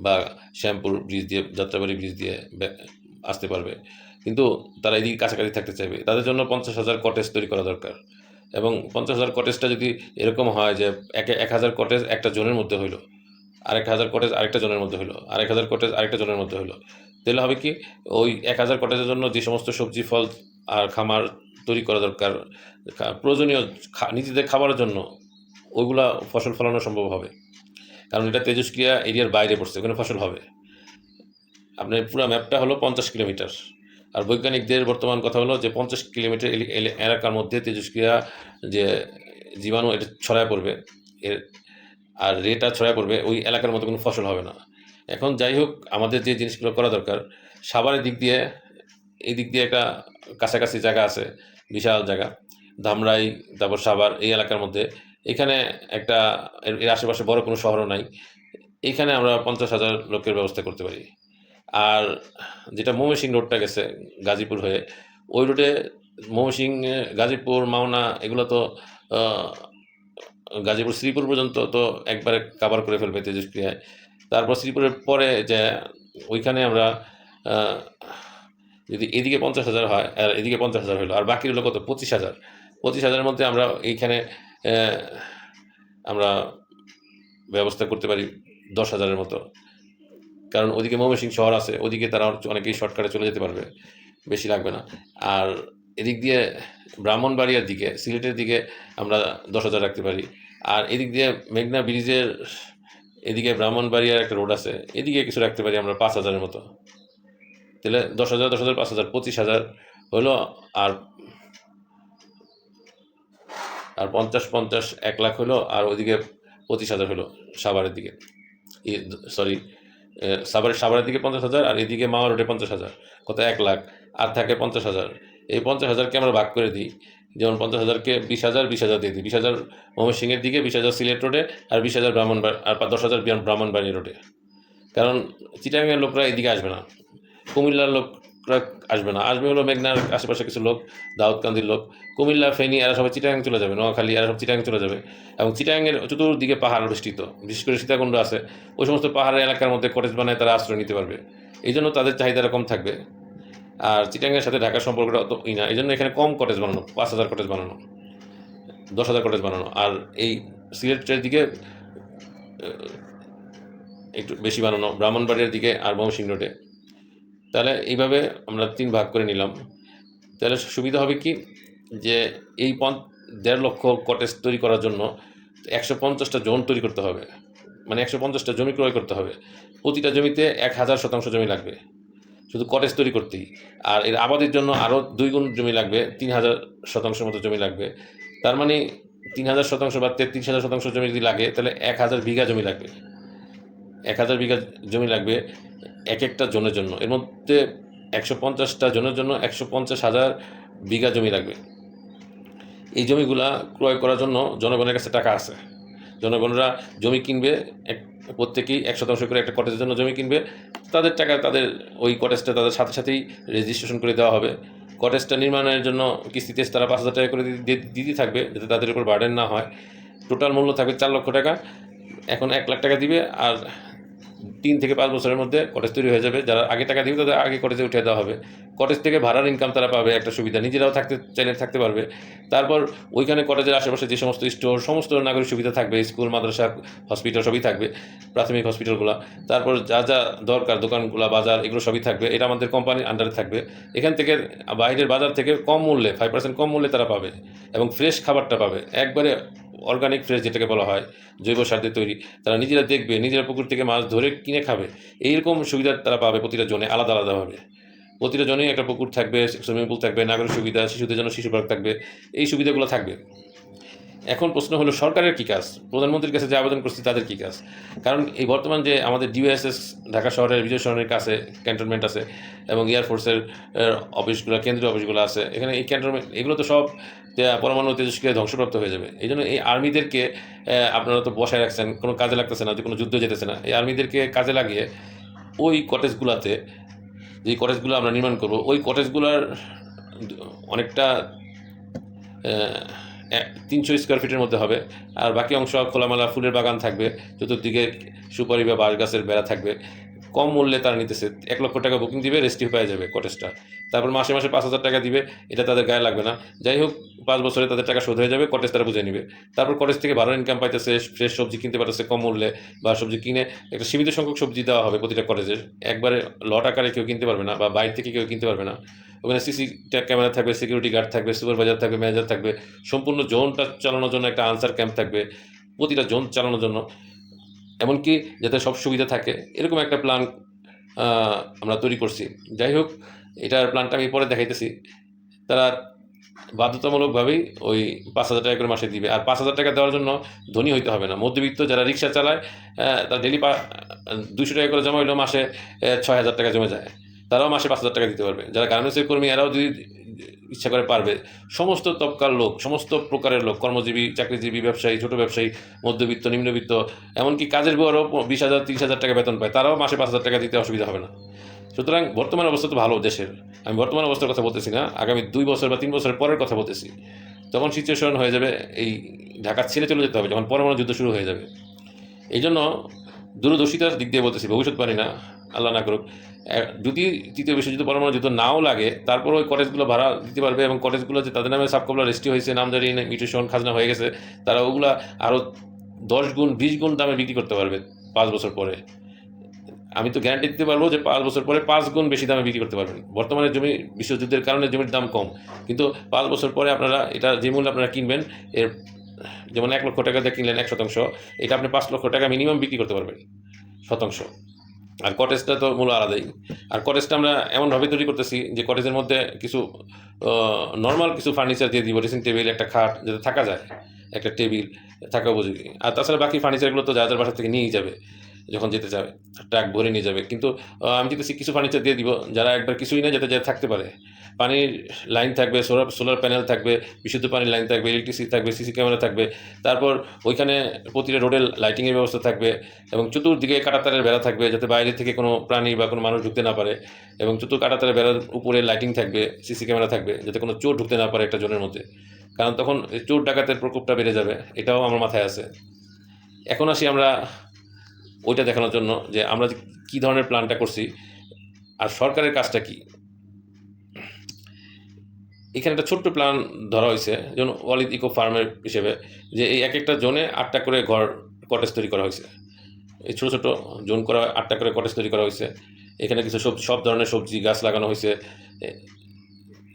বা শ্যামপুর ব্রিজ দিয়ে, যাত্রাবাড়ি ব্রিজ দিয়ে আসতে পারবে। কিন্তু তারা এদিকে কাছাকাছি থাকতে চাইবে, তাদের জন্য 50,000 কটেজ তৈরি করা দরকার। এবং 50,000 কটেজটা যদি এরকম হয় যে 1,000 কটেজ একটা জোনের মধ্যে হইলো, 1,000 কটেজ আরেকটা জোনের মধ্যে হইলো, 1,000 কটেজ আরেকটা জোনের মধ্যে হইলো, তাহলে হবে কি, ওই 1,000 কটেজের জন্য যে সমস্ত সবজি, ফল আর খামার তৈরি করা দরকার, প্রয়োজনীয় নিজেদের খাবারের জন্য ওইগুলা ফসল ফলানো সম্ভব হবে, কারণ এটা তেজস্ক্রিয়া এরিয়ার বাইরে পড়ছে, ওখানে ফসল হবে। আপনার পুরো ম্যাপটা হলো 50 কিলোমিটার, আর বৈজ্ঞানিকদের বর্তমান কথা হলো যে 50 কিলোমিটার এলাকার মধ্যে তেজস্ক্রিয়া যে জীবাণু এটা ছড়ায় পড়বে, এর আর রেটা ছড়ায় পড়বে, ওই এলাকার মতো কোনো ফসল হবে না। এখন যাই হোক, আমাদের যে জিনিসগুলো করা দরকার, সাভারের দিক দিয়ে এই দিক দিয়ে একটা কাছাকাছি জায়গা আছে, বিশাল জায়গা, ধামরাই, তারপর সাভার, এই এলাকার মধ্যে এখানে একটা এর আশেপাশে বড় কোনো শহরও নাই, এইখানে আমরা 50,000 লোকের ব্যবস্থা করতে পারি। আর যেটা ময়মনসিংহ রোডটা গেছে গাজীপুর হয়ে, ওই রোডে ময়মনসিংহ, গাজীপুর, মাওনা এগুলো তো গাজীপুর শ্রীপুর পর্যন্ত তো একবারে কাভার করে ফেলবে তেজস্ক্রিয়ায়। তারপর শ্রীপুরের পরে যে ওইখানে আমরা যদি এদিকে 50,000 হয় আর এদিকে 50,000 হলো, আর বাকি হলো কত 25,000। 25,000-এর মধ্যে আমরা এইখানে আমরা ব্যবস্থা করতে পারি 10,000-এর মতো, কারণ ওদিকে ময়মনসিংহ শহর আছে, ওদিকে তারা অনেকেই শর্টকাটে চলে যেতে পারবে, বেশি লাগবে না। আর এদিক দিয়ে ব্রাহ্মণবাড়িয়ার দিকে, সিলেটের দিকে আমরা 10,000 রাখতে পারি। আর এদিক দিয়ে মেঘনা ব্রিজের এদিকে ব্রাহ্মণবাড়িয়ার একটা রোড আছে, এদিকে কিছু রাখতে পারি আমরা 5,000-এর মতো। তাহলে 10,000, 10,000, 5,000, 25,000 হলো। আর 50, 1 লাখ হলো, আর ওইদিকে 25,000 হলো সাভারের দিকে, সরি, সাভারের দিকে 50,000, আর এদিকে মাওয়া রোডে 50,000, কত 1 লাখ। আর থাকে 50,000। এই 50,000-কে আমরা ভাগ করে দিই, যেমন 50,000-কে 20,000, 20,000 দিয়ে দিই, 20,000 ময়মনসিংহের দিকে, 20,000 সিলেট রোডে, আর 20,000 ব্রাহ্মণবাড়ি, আর 10,000 ব্রাহ্মণবাড়ি রোডে। কারণ চিটাগাংয়ের লোকরা এদিকে আসবে না, কুমিল্লার লোকরা আসবে না, আসবে হলো মেঘনার আশেপাশে কিছু লোক, দাউদকান্দির লোক, কুমিল্লা, ফেনী, এরা সবাই চিটাগাং চলে যাবে, নোয়াখালী, এরা সব চিটাগাং চলে যাবে। এবং চিটাগাংয়ের চতুর্দিকে পাহাড় বেষ্টিত, বিশেষ করে সীতাকুণ্ড আছে, ওই সমস্ত পাহাড়ের এলাকার মধ্যে কটেজ বানায় তারা আশ্রয় নিতে পারবে, এই জন্য তাদের চাহিদাটা কম থাকবে। আর চিটাগাংয়ের সাথে ঢাকার সম্পর্কটা অত না, এই জন্য এখানে কম কটেজ বানানো, 5,000 কটেজ বানানো, 10,000 কটেজ বানানো। আর এই সিলেটের দিকে একটু বেশি বানানো, ব্রাহ্মণবাড়িয়ার দিকে আর ময়মনসিংহ রোডে। তাহলে এইভাবে আমরা 3 ভাগ করে নিলাম। তাহলে সুবিধা হবে কি, যে এই 1.5 লক্ষ কটেজ তৈরি করার জন্য 150টা জোন তৈরি করতে হবে, মানে 150টা জমি ক্রয় করতে হবে। প্রতিটা জমিতে 1,000 শতাংশ জমি লাগবে শুধু কটেজ তৈরি করতেই। আর এর আবাদের জন্য আরও 2 গুণ জমি লাগবে, 3,000 শতাংশের মতো জমি লাগবে। তার মানে 3,000 শতাংশ বা 33,000 শতাংশ জমি যদি লাগে, তাহলে 1,000 বিঘা জমি লাগবে, 1,000 বিঘা জমি লাগবে এক একটা জোনের জন্য। এর মধ্যে 150টা জোনের জন্য 150,000 বিঘা জমি লাগবে। এই জমিগুলা ক্রয় করার জন্য জনগণের কাছে টাকা আছে, জনগণরা জমি কিনবে, প্রত্যেকেই 1% করে একটা কটেজের জন্য জমি কিনবে, তাদের টাকা, তাদের ওই কটেজটা তাদের সাথে সাথেই রেজিস্ট্রেশন করে দেওয়া হবে। কটেজটা নির্মাণের জন্য কিস্তিতে তারা 5,000 টাকা করে দিতে থাকবে, যাতে তাদের উপর বার্ডেন না হয়। টোটাল মূল্য থাকবে 4 লক্ষ টাকা। এখন 1 লাখ টাকা দিবে, আর 3 থেকে 5 বছরের মধ্যে কটেজ তৈরি হয়ে যাবে। যারা আগে টাকা দিবে তাদের আগে কটেজে উঠিয়ে দেওয়া হবে। কটেজ থেকে ভাড়ার ইনকাম তারা পাবে, একটা সুবিধা, নিজেরাও থাকতে চাইলে থাকতে পারবে। তারপর ওইখানে কটেজের আশেপাশে যে সমস্ত স্টোর, সমস্ত নাগরিক সুবিধা থাকবে, স্কুল, মাদ্রাসা, হসপিটাল সবই থাকবে, প্রাথমিক হসপিটালগুলো। তারপর যা যা দরকার, দোকানগুলো, বাজার, এগুলো সবই থাকবে। এটা আমাদের কোম্পানির আন্ডারে থাকবে। এখান থেকে বাইরের বাজার থেকে কম মূল্যে, 5% কম মূল্যে তারা পাবে, এবং ফ্রেশ খাবারটা পাবে, একবারে অর্গানিক ফ্রেশ, যেটাকে বলা হয় জৈব সার দিয়ে তৈরি। তারা নিজেরা দেখবে, নিজেরা পুকুর থেকে মাছ ধরে কিনে খাবে, এইরকম সুবিধা তারা পাবে প্রতিটা জোনে, আলাদা আলাদাভাবে। প্রতিটা জনেই একটা পুকুর থাকবে, সুইমিং পুল থাকবে, নাগরিক সুবিধা, শিশুদের জন্য শিশু পার্ক থাকবে, এই সুবিধাগুলো থাকবে। এখন প্রশ্ন হলো সরকারের কী কাজ, প্রধানমন্ত্রীর কাছে যে আবেদন করছে তাদের কী কাজ? কারণ এই বর্তমান যে আমাদের ডিওএসএস ঢাকা শহরের বিজয় শহরের কাছে ক্যান্টনমেন্ট আছে, এবং এয়ারফোর্সের অফিসগুলো, কেন্দ্রীয় অফিসগুলো আছে, এখানে এই ক্যান্টনমেন্ট এগুলো তো সব পরমাণু তেজস্ক্রিয়ায় ধ্বংসপ্রাপ্ত হয়ে যাবে। এই জন্য এই আর্মিদেরকে আপনারা তো বসায় রাখছেন, কোনো কাজে লাগতেছে না, যে কোনো যুদ্ধ যেতেছে না, এই আর্মিদেরকে কাজে লাগিয়ে ওই কটেজগুলোতে, যে কটেজগুলো আমরা নির্মাণ করব, ওই কটেজগুলোর অনেকটা 300 স্কোয়ার ফিটের মধ্যে হবে, আর বাকি অংশ খোলামেলা ফুলের বাগান থাকবে, চতুর্দিকে সুপারি বা বাঁশ গাছের বেড়া থাকবে, কম মূল্যে তারা নিতেছে। ১,০০,০০০ টাকা বুকিং দিবে, রেজিস্ট্রি পেয়ে যাবে কটেজটা। তারপর মাসে, মাসে ৫,০০০ টাকা দিবে, এটা তাদের গায়ে লাগবে না। যাই হোক ৫ বছরে তাদের টাকা শোধ হয়ে যাবে, কটেজ তারা বুঝে নিবে। তারপর কটেজ থেকে ভালো ইনকাম পাইতেছে, ফ্রেশ সবজি কিনতে পারতেছে কম মূল্যে, বা সবজি কিনে একটা সীমিত সংখ্যক সবজি দেওয়া হবে প্রতিটা কটেজের। একবারে লট আকারে কেউ কিনতে পারবে না, বা বাইরে থেকে কেউ কিনতে পারবে না। ওখানে সিসি ক্যামেরা থাকবে, সিকিউরিটি গার্ড থাকবে, সুপারভাইজার থাকবে, ম্যানেজার থাকবে। সম্পূর্ণ জোনটা চালানোর জন্য একটা আনসার ক্যাম্প থাকবে, প্রতিটা জোন চালানোর জন্য। এমনকি যাতে সব সুবিধা থাকে, এরকম একটা প্ল্যান আমরা তৈরি করছি। যাই হোক, এটার প্ল্যানটা আমি পরে দেখাইতেছি। তারা বাধ্যতামূলকভাবেই ওই ৫,০০০ টাকা করে মাসে দিবে। আর ৫,০০০ টাকা দেওয়ার জন্য ধনী হইতে হবে না। মধ্যবিত্ত যারা রিক্সা চালায়, তারা ডেইলি ২০০ টাকা করে জমা হইলেও মাসে ৬,০০০ টাকা জমে যায়। তারাও মাসে ৫,০০০ টাকা দিতে পারবে। যারা গার্মেন্টসের কর্মী, এরাও যদি ইচ্ছা করে পারবে। সমস্ত তবকার লোক, সমস্ত প্রকারের লোক, কর্মজীবী, চাকরিজীবী, ব্যবসায়ী, ছোট ব্যবসায়ী, মধ্যবিত্ত, নিম্নবিত্ত, এমনকি কাজের বুয়ারও ২০,০০০, ৩০,০০০ টাকা বেতন পায়। তারাও মাসে ৫,০০০ টাকা দিতে অসুবিধা হবে না। সুতরাং বর্তমান অবস্থা তো ভালো দেশের। আমি বর্তমান অবস্থার কথা বলতেছি না, আগামী ২ বছর বা ৩ বছরের পরের কথা বলতেছি। তখন সিচুয়েশন হয়ে যাবে, এই ঢাকা ছেড়ে চলে যেতে হবে যখন পরমাণু যুদ্ধ শুরু হয়ে যাবে। এই জন্য দূরদর্শিতার দিক দিয়ে বলতেছি, ভবিষ্যৎবাণী না, আল্লাহ না করুক। যদি তৃতীয় বিশ্বযুদ্ধ, পরমাণু যুদ্ধ নাও লাগে, তারপর ওই কটেজগুলো ভাড়া দিতে পারবে, এবং কটেজগুলো যে তাদের নামে সাবকবলা রেজিস্ট্রি হয়েছে, নামজারি, মিউটেশন, খাজনা হয়ে গেছে, তারা ওগুলা আরও ১০ গুণ, ২০ গুণ দামে বিক্রি করতে পারবে ৫ বছর পরে। আমি তো গ্যারান্টি দিতে পারবো যে ৫ বছর পরে ৫ গুণ বেশি দামে বিক্রি করতে পারবেন। বর্তমানে জমি, বিশ্বযুদ্ধের কারণে জমির দাম কম, কিন্তু ৫ বছর পরে আপনারা এটা যে মূল্যে আপনারা কিনবেন, এর যেমন ১,০০,০০০ টাকা দিয়ে কিনলেন ১ শতাংশ, এটা আপনি ৫,০০,০০০ টাকা মিনিমাম বিক্রি করতে পারবেন শতাংশ। আর কটেজটা তো মূল্য আলাদাই। আর কটেজটা আমরা এমনভাবে তৈরি করতেছি যে কটেজের মধ্যে কিছু নর্মাল কিছু ফার্নিচার দিয়ে দিব, ড্রেসিং টেবিল, একটা খাট যাতে থাকা যায়, একটা টেবিল থাকা উপযোগী। আর তাছাড়া বাকি ফার্নিচারগুলো তো যার বাসা থেকে নিয়েই যাবে, যখন যেতে যাবে ট্রাক ভরে নিয়ে যাবে। কিন্তু আমি চাইতেছি কিছু ফার্নিচার দিয়ে দিব, যারা একবার কিছুই না, যাতে যারা থাকতে পারে। পানির লাইন থাকবে, সোলার প্যানেল থাকবে, বিশুদ্ধ পানির লাইন থাকবে, ইলেকট্রিসিটি থাকবে, সিসি ক্যামেরা থাকবে। তারপর ওইখানে প্রতিটা রোডে লাইটিংয়ের ব্যবস্থা থাকবে, এবং চতুর্দিকে কাঁটাতারের বেড়া থাকবে, যাতে বাইরে থেকে কোনো প্রাণী বা কোনো মানুষ ঢুকতে না পারে। এবং কাঁটাতারের বেড়ার উপরে লাইটিং থাকবে, সিসি ক্যামেরা থাকবে, যাতে কোনো চোর ঢুকতে না পারে একটা জোনের মধ্যে। কারণ তখন চোর ডাকাতের প্রকোপটা বেড়ে যাবে, এটাও আমার মাথায় আছে। এখন আসি আমরা ওইটা দেখানোর জন্য যে আমরা যে কী ধরনের প্ল্যানটা করছি, আর সরকারের কাজটা কী। এখানে একটা ছোট্ট প্ল্যান ধরা হয়েছে, যেমন ওয়ালিদ ইকো ফার্মের হিসেবে, যে এই এক একটা জোনে ৮টা করে কটেজ তৈরি করা হয়েছে। এই ছোটো ছোটো জোন করা ৮টা করে কটেজ তৈরি করা হয়েছে। এখানে কিছু সব ধরনের সবজি গাছ লাগানো হয়েছে।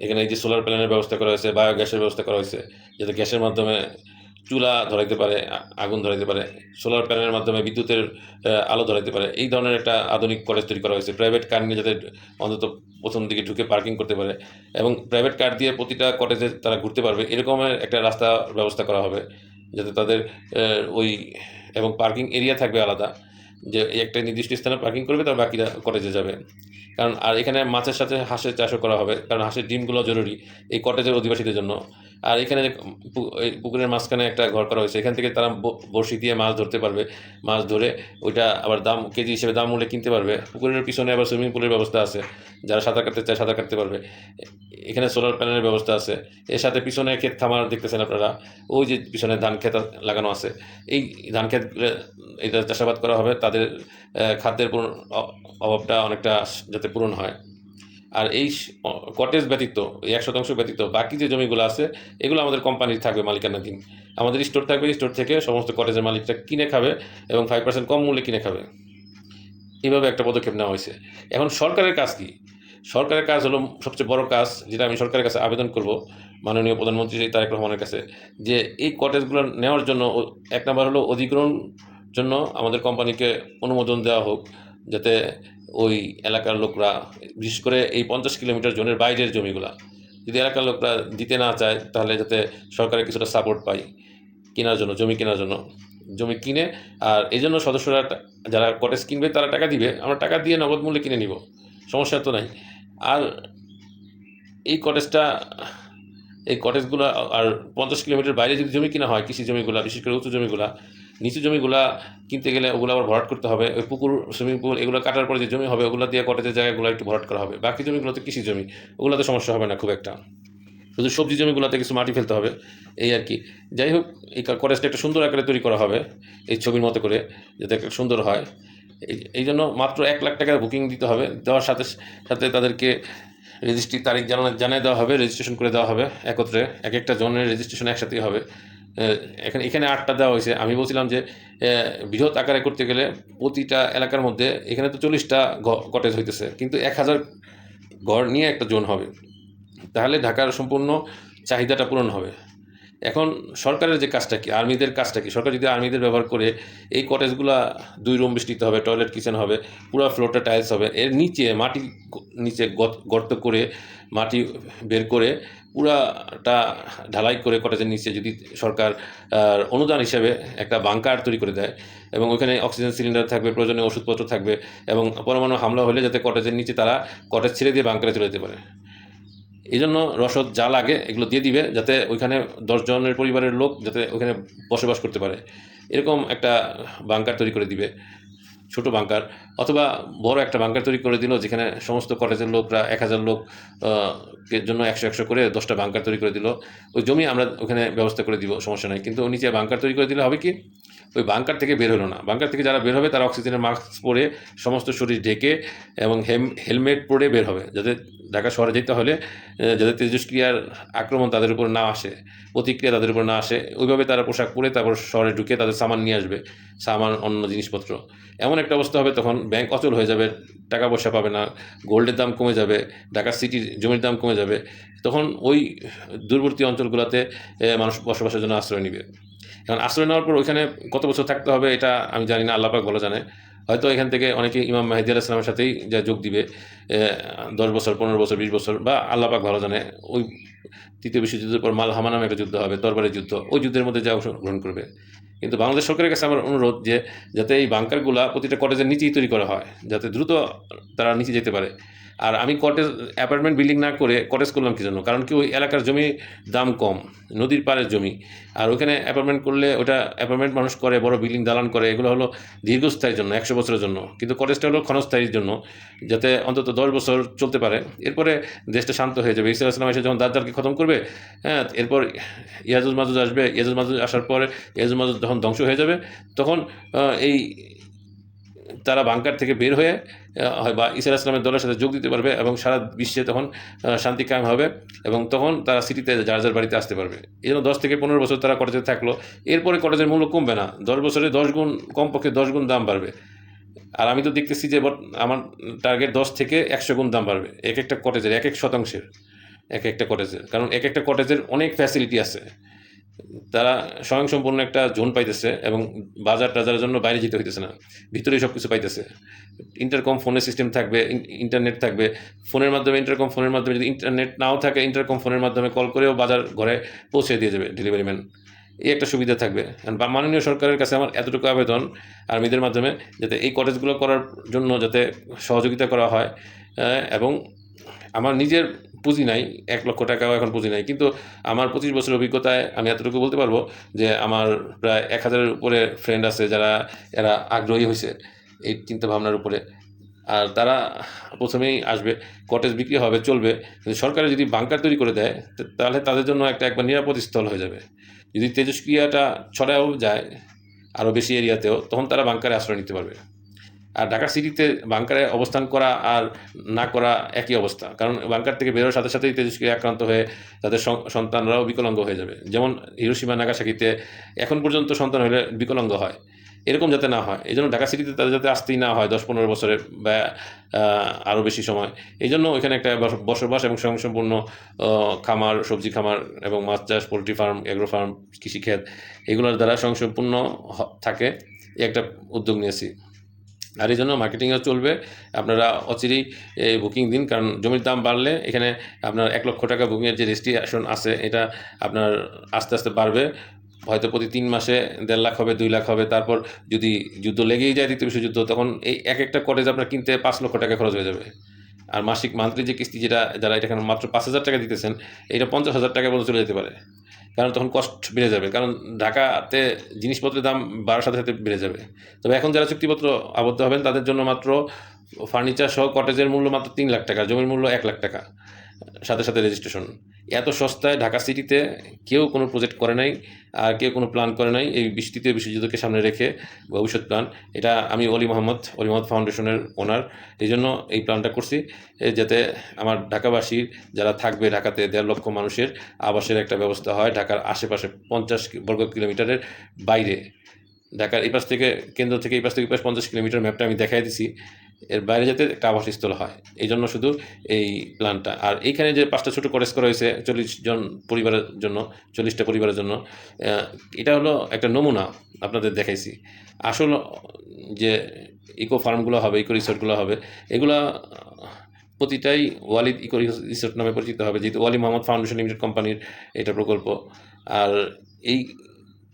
এখানে এই যে সোলার প্যানেলের ব্যবস্থা করা হয়েছে, বায়োগ্যাসের ব্যবস্থা করা হয়েছে, যাতে গ্যাসের মাধ্যমে চুলা ধরাইতে পারে, আগুন ধরাইতে পারে, সোলার প্যানেলের মাধ্যমে বিদ্যুতের আলো ধরাইতে পারে। এই ধরনের একটা আধুনিক কলেজ তৈরি করা হয়েছে। প্রাইভেট কার নিয়ে যাতে অন্তত প্রথম দিকে ঢুকে পার্কিং করতে পারে, এবং প্রাইভেট কার দিয়ে প্রতিটা কটেজে তারা ঘুরতে পারবে, এরকমের একটা রাস্তা ব্যবস্থা করা হবে, যাতে তাদের ওই, এবং পার্কিং এরিয়া থাকবে আলাদা, যে এই একটা নির্দিষ্ট স্থানে পার্কিং করবে, তার বাকিরা কটেজে যাবে। কারণ আর এখানে মাছের সাথে হাঁসের চাষও করা হবে, কারণ হাঁসের ডিমগুলো জরুরি এই কটেজের অধিবাসীদের জন্য। আর এখানে যে এই পুকুরের মাঝখানে একটা ঘর করা হয়েছে, এখান থেকে তারা বড়শি দিয়ে মাছ ধরতে পারবে। মাছ ধরে ওইটা আবার দাম, কেজি হিসেবে দাম মূল্যে কিনতে পারবে। পুকুরের পিছনে আবার সুইমিং পুলের ব্যবস্থা আছে, যারা সাঁতার কাটতে চায় সাঁতার কাটতে পারবে। এখানে সোলার প্যানেলের ব্যবস্থা আছে। এর সাথে পিছনে ক্ষেত খামার দেখতেছেন আপনারা, ওই যে পিছনে ধান ক্ষেত লাগানো আছে, এই ধান ক্ষেত এটা চাষাবাদ করা হবে, তাদের খাদ্যের অভাবটা অনেকটা যাতে পূরণ হয়। আর এই কটেজ ব্যতীত, এই ১ শতাংশ ব্যতীত বাকি যে জমিগুলো আছে, এগুলো আমাদের কোম্পানির থাকবে মালিকানাধীন। আমাদের স্টোর থাকবে, স্টোর থেকে সমস্ত কটেজের মালিকটা কিনে খাবে, এবং 5% কম মূল্যে কিনে খাবে। এইভাবে একটা পদক্ষেপ নেওয়া হয়েছে। এখন সরকারের কাজ কী? সরকারের কাজ হলো সবচেয়ে বড় কাজ, যেটা আমি সরকারের কাছে আবেদন করব মাননীয় প্রধানমন্ত্রী তারেক রহমানের কাছে, যে এই কটেজগুলো নেওয়ার জন্য ১ নাম্বার হলো অধিগ্রহণ জন্য আমাদের কোম্পানিকে অনুমোদন দেওয়া হোক, যাতে ওই এলাকার লোকরা, বিশেষ করে এই ৫০ কিলোমিটার জোনের বাইরের জমিগুলা, যদি এলাকার লোকরা দিতে না চায়, তাহলে যাতে সরকারের কিছুটা সাপোর্ট পাই কেনার জন্য, জমি কেনার জন্য। জমি কিনে, আর এই জন্য সদস্যরা যারা কটেজ কিনবে তারা টাকা দিবে, আমরা টাকা দিয়ে নগদ মূল্যে কিনে নিব, সমস্যা তো নাই। আর এই কটেজগুলো, আর ৫০ কিলোমিটার বাইরে যদি জমি কিনা হয়, কৃষি জমিগুলা, বিশেষ করে উঁচু জমিগুলা, নিচু জমিগুলা কিনতে গেলে ওগুলো আবার ভরাট করতে হবে। ওই পুকুর, সুইমিং পুল, এগুলো কাটার পরে যে জমি হবে, ওগুলো দিয়ে কটেজের জায়গাগুলো একটু ভরাট করা হবে। বাকি জমিগুলোতে কৃষি জমি, ওগুলোতে সমস্যা হবে না খুব একটা। শুধু সবজি জমিগুলোতে কিছু মাটি ফেলতে হবে, এই আর কি। যাই হোক, এই কটেজটা একটা সুন্দর আকারে তৈরি করা হবে, এই ছবির মতো করে, যাতে একটা সুন্দর হয়। এই জন্য মাত্র 1 লাখ টাকার বুকিং দিতে হবে। দেওয়ার সাথে সাথে তাদেরকে রেজিস্ট্রির তারিখ জানিয়ে দেওয়া হবে, রেজিস্ট্রেশন করে দেওয়া হবে একত্রে। একটা জনের রেজিস্ট্রেশন একসাথেই হবে। এখানে 8টা দেওয়া হয়েছে। আমি বলছিলাম যে বৃহৎ আকারে করতে গেলে প্রতিটা এলাকার মধ্যে এখানে তো 40টা কটেজ হইতেছে, কিন্তু 1000 ঘর নিয়ে একটা জোন হবে। তাহলে ঢাকার সম্পূর্ণ চাহিদাটা পূরণ হবে। এখন সরকারের যে কাজটা কি, আর্মিদের কাজটা কি, সরকার যদি আর্মিদের ব্যবহার করে এই কটেজগুলা 2 রুম বিশিষ্ট হবে, টয়লেট কিচেন হবে, পুরো ফ্লোরটা টাইলস হবে, এর নিচে মাটি নিচে গর্ত করে মাটি বের করে পুরাটা ঢালাই করে কটেজের নিচে যদি সরকার অনুদান হিসেবে একটা বাংকার তৈরি করে দেয়, এবং ওইখানে অক্সিজেন সিলিন্ডার থাকবে, প্রয়োজনীয় ওষুধপত্র থাকবে, এবং পরমাণু হামলা হলে যাতে কটেজের নিচে তারা কটেজ ছেড়ে দিয়ে বাংকারে চলে যেতে পারে। এই জন্য রসদ যা লাগে এগুলো দিয়ে দিবে, যাতে ওইখানে 10 জনের পরিবারের লোক যাতে ওইখানে বসবাস করতে পারে। এরকম একটা বাংকার তৈরি করে দিবে, ছোট বাংকার, অথবা বড় একটা বাংকার তৈরি করে দিল, যেখানে সমস্ত কটেজের লোকরা 1000 লোক এর জন্য 100 করে 10টা বাংকার তৈরি করে দিল। ওই জমি আমরা ওখানে ব্যবস্থা করে দিব, সমস্যা নাই। কিন্তু নিচে বাংকার তৈরি করে দিলে হবে কি, ওই বাংকার থেকে বের হলো না। বাংকার থেকে যারা বের হবে তারা অক্সিজেনের মাস্ক পরে সমস্ত শরীর ঢেকে এবং হেলমেট পরে বের হবে, যাতে ঢাকা শহরে যেতে হলে যাতে তেজস্ক্রিয়ার আক্রমণ তাদের উপর না আসে, প্রতিক্রিয়া তাদের উপর না আসে, ওইভাবে তারা পোশাক পরে তারপর শহরে ঢুকে তাদের সামান নিয়ে আসবে, সামান, অন্য জিনিসপত্র। এমন একটা অবস্থা হবে তখন ব্যাংক অচল হয়ে যাবে, টাকা পয়সা পাবে না, গোল্ডের দাম কমে যাবে, ঢাকা সিটির জমির দাম কমে যাবে। তখন ওই দূরবর্তী অঞ্চলগুলোতে মানুষ বসবাসের জন্য আশ্রয় নেবে। এখন আশ্রয় নেওয়ার পর ওইখানে কত বছর থাকতে হবে এটা আমি জানি না, আল্লাহ পাক ভালো জানে। হয়তো এখান থেকে অনেকে ইমাম মাহদী আলাইহিস সালামের সাথেই যা যোগ দিবে, 10 বছর, 15 বছর, 20 বছর, বা আল্লাহ পাক ভালো জানে। ওই তৃতীয় বিশ্বযুদ্ধের পর মালহামা নামে একটা যুদ্ধ হবে, তরবারের যুদ্ধ, ওই যুদ্ধের মধ্যে যা অংশগ্রহণ করবে। কিন্তু বাংলাদেশ সরকারের কাছে আমার অনুরোধ যে যাতে এই বাংকারগুলা প্রতিটা কটেজের নিচেই তৈরি করা হয়, যাতে দ্রুত তারা নিচে যেতে পারে। আর আমি কটেজ অ্যাপার্টমেন্ট বিল্ডিং না করে কটেজ করলাম কী জন্য? কারণ কি, ওই এলাকার জমি দাম কম, নদীর পাড়ের জমি। আর ওইখানে অ্যাপার্টমেন্ট করলে ওটা অ্যাপার্টমেন্ট মানুষ করে, বড় বিল্ডিং দালান করে, এগুলো হলো দীর্ঘস্থায়ীর জন্য, 100 বছরের জন্য। কিন্তু কটেজটা হলো ক্ষণস্থায়ীর জন্য, যাতে অন্তত 10 বছর চলতে পারে। এরপরে দেশটা শান্ত হয়ে যাবে। ঈসা আলাইহিস সালাম এসে যখন দাজ্জালকে খতম করবে, হ্যাঁ, এরপর ইয়াজুজ মাজুজ আসবে। ইয়াজুজ মাজুজ আসার পরে ইয়াজুজ মাজুজ যখন ধ্বংস হয়ে যাবে, তখন এই তারা বাংকার থেকে বের হয়ে হয় বা ঈসা আলাইহিস সালামের দলের সাথে যোগ দিতে পারবে, এবং সারা বিশ্বে তখন শান্তি কায়েম হবে, এবং তখন তারা সিটিতে যার যার বাড়িতে আসতে পারবে। এই জন্য 10 থেকে 15 বছর তারা কটেজে থাকলো। এরপরে কটেজের মূল্য কমবে না, 10 বছরে 10 গুণ, কমপক্ষে 10 গুণ দাম বাড়বে। আর আমি তো দেখতেছি যে আমার টার্গেট 10 থেকে 100 গুণ দাম বাড়বে এক একটা কটেজের, এক শতাংশের, এক একটা কটেজের। কারণ এক একটা কটেজের অনেক ফ্যাসিলিটি আছে, তারা স্বয়ংসম্পূর্ণ একটা জোন পাইতেছে, এবং বাজার টাজারের জন্য বাইরে যেতে হইতেছে না, ভিতরেই সব কিছু পাইতেছে। ইন্টারকম ফোনের সিস্টেম থাকবে, ইন্টারনেট থাকবে, ফোনের মাধ্যমে, ইন্টারকম ফোনের মাধ্যমে, যদি ইন্টারনেট নাও থাকে ইন্টারকম ফোনের মাধ্যমে কল করেও বাজার ঘরে পৌঁছে দিয়ে যাবে ডেলিভারি ম্যান। এই একটা সুবিধা থাকবে। বা মাননীয় সরকারের কাছে আমার এতটুকু আবেদন আর্মিদের মাধ্যমে, যাতে এই কটেজগুলো করার জন্য যাতে সহযোগিতা করা হয়। এবং আমার নিজের পুঁজি নাই, 1 লক্ষ টাকাও এখন পুঁজি নাই, কিন্তু আমার 25 বছরের অভিজ্ঞতায় আমি এতটুকু বলতে পারবো যে আমার প্রায় 1000-এর উপরে ফ্রেন্ড আছে যারা এরা আগ্রহী হয়েছে এই চিন্তাভাবনার উপরে। আর তারা প্রথমেই আসবে, কটেজ বিক্রি হবে, চলবে। কিন্তু সরকার যদি বাংকার তৈরি করে দেয়, তাহলে তাদের জন্য একবার নিরাপদ স্থল হয়ে যাবে। যদি তেজস্ক্রিয়াটা ছড়াও যায় আরও বেশি এরিয়াতেও, তখন তারা বাংকারে আশ্রয় নিতে পারবে। আর ঢাকা সিটিতে বাংকারে অবস্থান করা আর না করা একই অবস্থা, কারণ বাংকার থেকে বেরোর সাথে সাথেই তেজস্ক্রিয়া আক্রান্ত হয়ে তাদের সন্তানরাও বিকলাঙ্গ হয়ে যাবে। যেমন হিরোশিমা নাগাসাকিতে এখন পর্যন্ত সন্তান হলে বিকলাঙ্গ হয়, এরকম যাতে না হয়। এই জন্য ঢাকা সিটিতে তাদের যাতে আসতেই না হয় 10-15 বছরে বা আরও বেশি সময়। এই জন্য ওইখানে একটা বসবাস এবং স্বয়ংসম্পূর্ণ খামার, সবজি খামার এবং মাছ চাষ, পোলট্রি ফার্ম, এগ্রো ফার্ম, কৃষিক্ষেত, এগুলোর দ্বারা স্বয়ংসম্পূর্ণ থাকে, এই একটা উদ্যোগ নিয়েছি। আর এই জন্য মার্কেটিংও চলবে। আপনারা অচিরেই বুকিং দিন, কারণ জমির দাম বাড়লে এখানে আপনার 1 লক্ষ টাকা বুকিংয়ের যে রেজিস্ট্রেশন আছে, এটা আপনার আস্তে আস্তে বাড়বে। হয়তো প্রতি 3 মাসে 1.5 লাখ হবে, 2 লাখ হবে। তারপর যদি যুদ্ধ লেগেই যায়, দ্বিতীয় বিশ্বযুদ্ধ, তখন এই একটা কটেজ আপনার কিনতে 5 লক্ষ টাকা খরচ হয়ে যাবে। আর মান্থলি যে কিস্তি, যারা এটা মাত্র 5,000 টাকা দিতেছেন, এটা 50,000 টাকা পর্যন্ত চলে যেতে পারে। কারণ তখন কষ্ট বেড়ে যাবে, কারণ ঢাকাতে জিনিসপত্রের দাম বাড়ার সাথে সাথে বেড়ে যাবে। তবে এখন যারা চুক্তিপত্র আবদ্ধ হবেন তাদের জন্য মাত্র ফার্নিচার সহ কটেজের মূল্য মাত্র 3 লাখ টাকা, জমির মূল্য 1 লাখ টাকা, সাথে সাথে রেজিস্ট্রেশন। এত সস্তায় ঢাকা সিটিতে কেউ কোনো প্রজেক্ট করে নাই, আর কেউ কোনো প্ল্যান করে নাই এই তৃতীয় বিশ্বযুদ্ধকে সামনে রেখে ভবিষ্যৎ প্ল্যান। এটা আমি অলি মোহাম্মদ ফাউন্ডেশনের ওনার, এই জন্য এই প্ল্যানটা করছি, যাতে আমার ঢাকাবাসীর যারা থাকবে ঢাকাতে 1.5 লক্ষ মানুষের আবাসের একটা ব্যবস্থা হয় ঢাকার আশেপাশে 50 বর্গ কিলোমিটারের বাইরে। ঢাকার এই পাশ থেকে, কেন্দ্র থেকে এই পাশ থেকে 50 কিলোমিটার ম্যাপটা আমি দেখাই দিছি, এর বাইরে যাতে একটা আবাসস্থল হয়, এই জন্য শুধু এই প্ল্যানটা। আর এইখানে যে 5টা ছোটো কটেজ করা হয়েছে 40 জন পরিবারের জন্য, 40টা পরিবারের জন্য, এটা হলো একটা নমুনা আপনাদের দেখাইছি। আসল যে ইকো ফার্মগুলো হবে, ইকো রিসোর্টগুলো হবে, এগুলা প্রতিটাই ওয়ালিদ ইকো রিসোর্ট নামে পরিচিত হবে, যেহেতু ওয়ালি মোহাম্মদ ফাউন্ডেশন লিমিটেড কোম্পানির এটা প্রকল্প। আর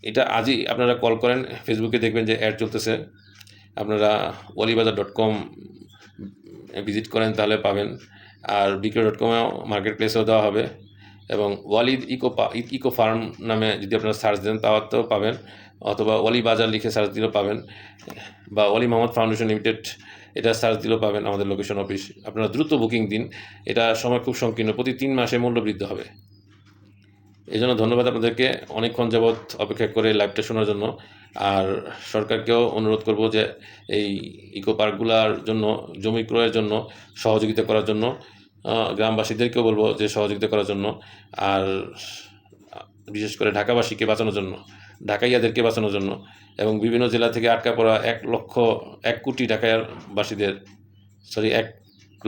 এটা আজই আপনারা কল করেন, ফেসবুকে দেখবেন যে অ্যাড চলতেছে, আপনারা walibazaar.com ভিজিট করেন তাহলে পাবেন। আর বিক্রয়.com-এও মার্কেট প্লেসেও দেওয়া হবে, এবং ওয়ালিদ ইকো ফার্ম নামে যদি আপনারা সার্চ দেন তাও পাবেন, অথবা ওয়ালি বাজার লিখে সার্চ দিলেও পাবেন, বা ওয়ালি মোহাম্মদ ফাউন্ডেশন লিমিটেড এটা সার্চ দিলেও পাবেন আমাদের লোকেশন অফিস। আপনারা দ্রুত বুকিং দিন, এটা সময় খুব সংকীর্ণ, প্রতি 3 মাসে মূল্য বৃদ্ধি হবে। এই জন্য ধন্যবাদ আপনাদেরকে অনেকক্ষণ যাবৎ অপেক্ষা করে লাইভটা শোনার জন্য। আর সরকারকেও অনুরোধ করব যে এই ইকো পার্কগুলোর জন্য জমি ক্রয়ের জন্য সহযোগিতা করার জন্য, গ্রামবাসীদেরকেও বলবো যে সহযোগিতা করার জন্য, আর বিশেষ করে ঢাকাবাসীকে বাঁচানোর জন্য, ঢাকাইয়াদেরকে বাঁচানোর জন্য, এবং বিভিন্ন জেলা থেকে আটকা পড়া 1 কোটি ঢাকাইয়াবাসীদের, 1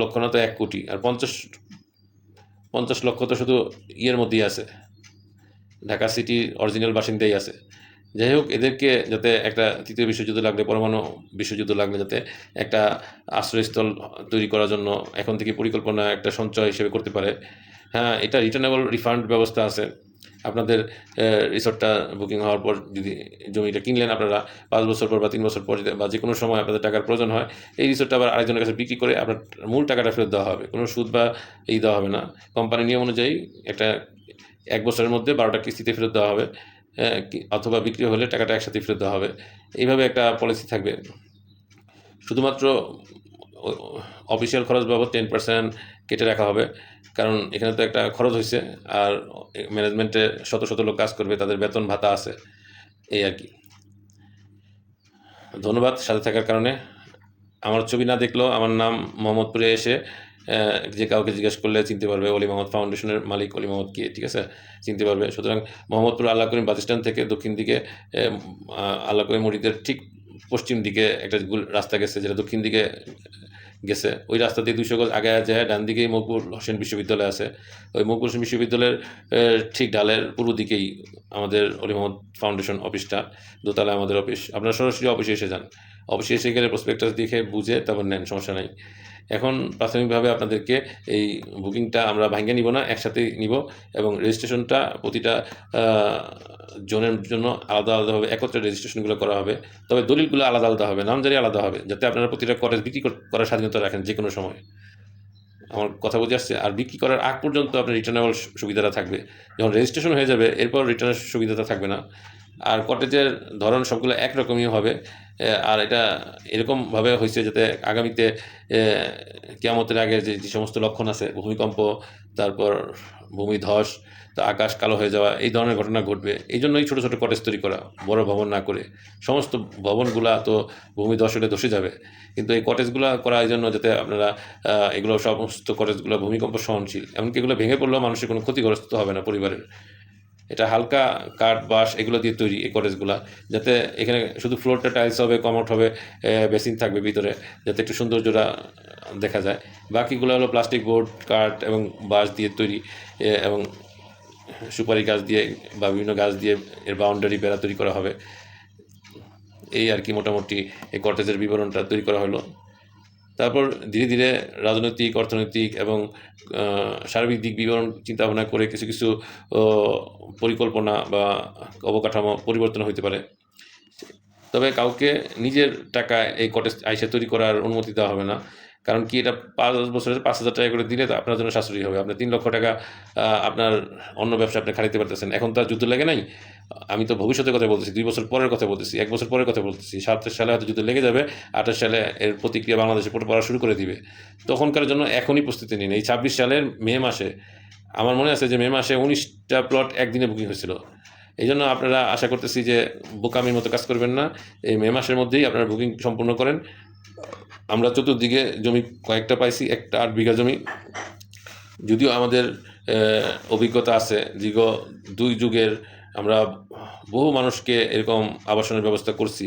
লক্ষ না তো 1 কোটি, আর 50 লক্ষ তো শুধু ইয়ের মধ্যেই আছে, ঢাকা সিটির অরিজিনাল বাসিন্দাই আছে। যাই হোক, এদেরকে যাতে একটা তৃতীয় বিশ্বযুদ্ধ লাগলে, পরমাণু বিশ্বযুদ্ধ লাগলে যাতে একটা আশ্রয়স্থল তৈরি করার জন্য এখন থেকে পরিকল্পনা একটা সঞ্চয় হিসেবে করতে পারে। হ্যাঁ, এটা রিটার্নেবল রিফান্ড ব্যবস্থা আছে। আপনাদের রিসোর্টটা বুকিং হওয়ার পর যদি জমিটা কিনলেন আপনারা 5 বছর পর বা 3 বছর পর বা যে কোনো সময় আপনাদের টাকার প্রয়োজন হয়, এই রিসোর্টটা আবার আরেকজনের কাছে বিক্রি করে আপনার মূল টাকাটা ফেরত দেওয়া হবে, কোনো সুদ বা দেওয়া হবে না। কোম্পানির নিয়ম অনুযায়ী একটা 1 বছরের মধ্যে 12টা কিস্তিতে ফেরত দেওয়া হবে, অথবা বিক্রি হলে টাকাটা একসাথে ফেরত দেওয়া হবে। এইভাবে একটা পলিসি থাকবে। শুধুমাত্র অফিসিয়াল খরচ বাবদ 10% কেটে রাখা হবে, কারণ এখানে তো একটা খরচ হয়েছে, আর ম্যানেজমেন্টে শত শত লোক কাজ করবে, তাদের বেতন ভাতা আছে, এই আর কি। ধন্যবাদ সাথে থাকার কারণে। আমার ছবি না দেখলেও আমার নাম মোহাম্মদপুরে এসে যে কাউকে জিজ্ঞেস করলে চিনতে পারবে, অলি মোহাম্মদ ফাউন্ডেশনের মালিক অলি মোহাম্মদ কে, ঠিক আছে, চিনতে পারবে। সুতরাং মোহাম্মদপুর আল্লাহ করিম বাস স্ট্যান্ড থেকে দক্ষিণ দিকে আল্লাহ করিম মসজিদের ঠিক পশ্চিম দিকে একটা রাস্তা গেছে, যেটা দক্ষিণ দিকে গেছে, ওই রাস্তা দিয়ে 200 গজ আগে যায় ডান দিকেই মকবুল হোসেন বিশ্ববিদ্যালয় আছে। ওই মকবুল হোসেন বিশ্ববিদ্যালয়ের ঠিক ডালের পূর্ব দিকেই আমাদের অলি মোহাম্মদ ফাউন্ডেশন অফিসটা, দোতলায় আমাদের অফিস। আপনারা সরাসরি অফিসে এসে যান, অফিসে এসে গেলে প্রসপেক্টাস দেখে বুঝে তারপর নেন, সমস্যা নাই। এখন প্রাথমিকভাবে আপনাদেরকে এই বুকিংটা আমরা ভাঙ্গে নিব না, একসাথেই নিব, এবং রেজিস্ট্রেশনটা প্রতিটা জনের জন্য আলাদা আলাদাভাবে একত্রে রেজিস্ট্রেশনগুলো করা হবে। তবে দলিলগুলো আলাদা আলাদা হবে, নামজারি আলাদা হবে, যাতে আপনারা প্রতিটা কটেজ বিক্রি করার স্বাধীনতা রাখেন যে কোনো সময়। আমার কথা বুঝে আসছে? আর বিক্রি করার আগ পর্যন্ত আপনার রিটার্নেবল সুবিধাটা থাকবে। যখন রেজিস্ট্রেশন হয়ে যাবে এরপর রিটার্নের সুবিধাটা থাকবে না। আর কটেজের ধরন সবগুলো একরকমই হবে। আর এটা এরকমভাবে হয়েছে যাতে আগামীতে কিয়ামতের আগে যে সমস্ত লক্ষণ আছে, ভূমিকম্প, তারপর ভূমিধস, তো আকাশ কালো হয়ে যাওয়া, এই ধরনের ঘটনা ঘটবে। এই জন্যই ছোটো ছোটো কটেজ তৈরি করা, বড় ভবন না করে। সমস্ত ভবনগুলা তো ভূমিধস হলে ধসে যাবে, কিন্তু এই কটেজগুলো করা এই জন্য যাতে আপনারা এগুলো সমস্ত কটেজগুলো ভূমিকম্প সহনশীল, এমনকি এগুলো ভেঙে পড়লেও মানুষের কোনো ক্ষতিগ্রস্ত হবে না পরিবারের। এটা হালকা কাঠ বাঁশ এগুলো দিয়ে তৈরি এই কটেজগুলা, যাতে এখানে শুধু ফ্লোরটা টাইলস হবে, কমোড হবে, বেসিন থাকবে ভিতরে, যাতে একটু সৌন্দর্যটা দেখা যায়। বাকিগুলো হলো প্লাস্টিক বোর্ড, কাঠ এবং বাঁশ দিয়ে তৈরি, এবং সুপারি গাছ দিয়ে বা বিভিন্ন গাছ দিয়ে এর বাউন্ডারি বেড়া তৈরি করা হবে। এই আর কি মোটামুটি এই কটেজের বিবরণটা তৈরি করা হলো। তারপর ধীরে ধীরে রাজনৈতিক, অর্থনৈতিক এবং সার্বিক দিক বিবরণ চিন্তাভাবনা করে কিছু কিছু পরিকল্পনা বা অবকাঠামো পরিবর্তন হতে পারে। তবে কাউকে নিজের টাকায় এই কটেজ আইসা তৈরি করার অনুমতি দেওয়া হবে না, কারণ কি এটা 5 বছরের 5,000 টাকা করে দিলে তো আপনার জন্য সাশ্রয়ী হবে। আপনার 3 লক্ষ টাকা আপনার অন্য ব্যবসা আপনি খাটাইতে পারতেছেন। এখন তো আর যুদ্ধ লাগে নাই, আমি তো ভবিষ্যতের কথা বলতেছি, 2 বছর পরের কথা বলতেছি, 1 বছর পরের কথা বলতেছি। 27 সালে হয়তো যুদ্ধ লেগে যাবে, 28 সালে এর প্রতিক্রিয়া বাংলাদেশে পড়া শুরু করে দিবে। তখনকার জন্য এখনই প্রস্তুতি নিন। এই 26 সালের মে মাসে আমার মনে আছে যে মে মাসে 19টা প্লট একদিনে বুকিং হয়েছিল। এইজন্য আপনারা আশা করতেছি যে বোকামির মতো কাজ করবেন না। এই মে মাসের মধ্যেই আপনারা বুকিং সম্পূর্ণ করেন। আমরা চতুর্দিকে জমি কয়েকটা পাইছি, একটা 8 বিঘা জমি। যদিও আমাদের অভিজ্ঞতা আছে, দীর্ঘ 2 যুগের আমরা বহু মানুষকে এরকম আবাসনের ব্যবস্থা করছি।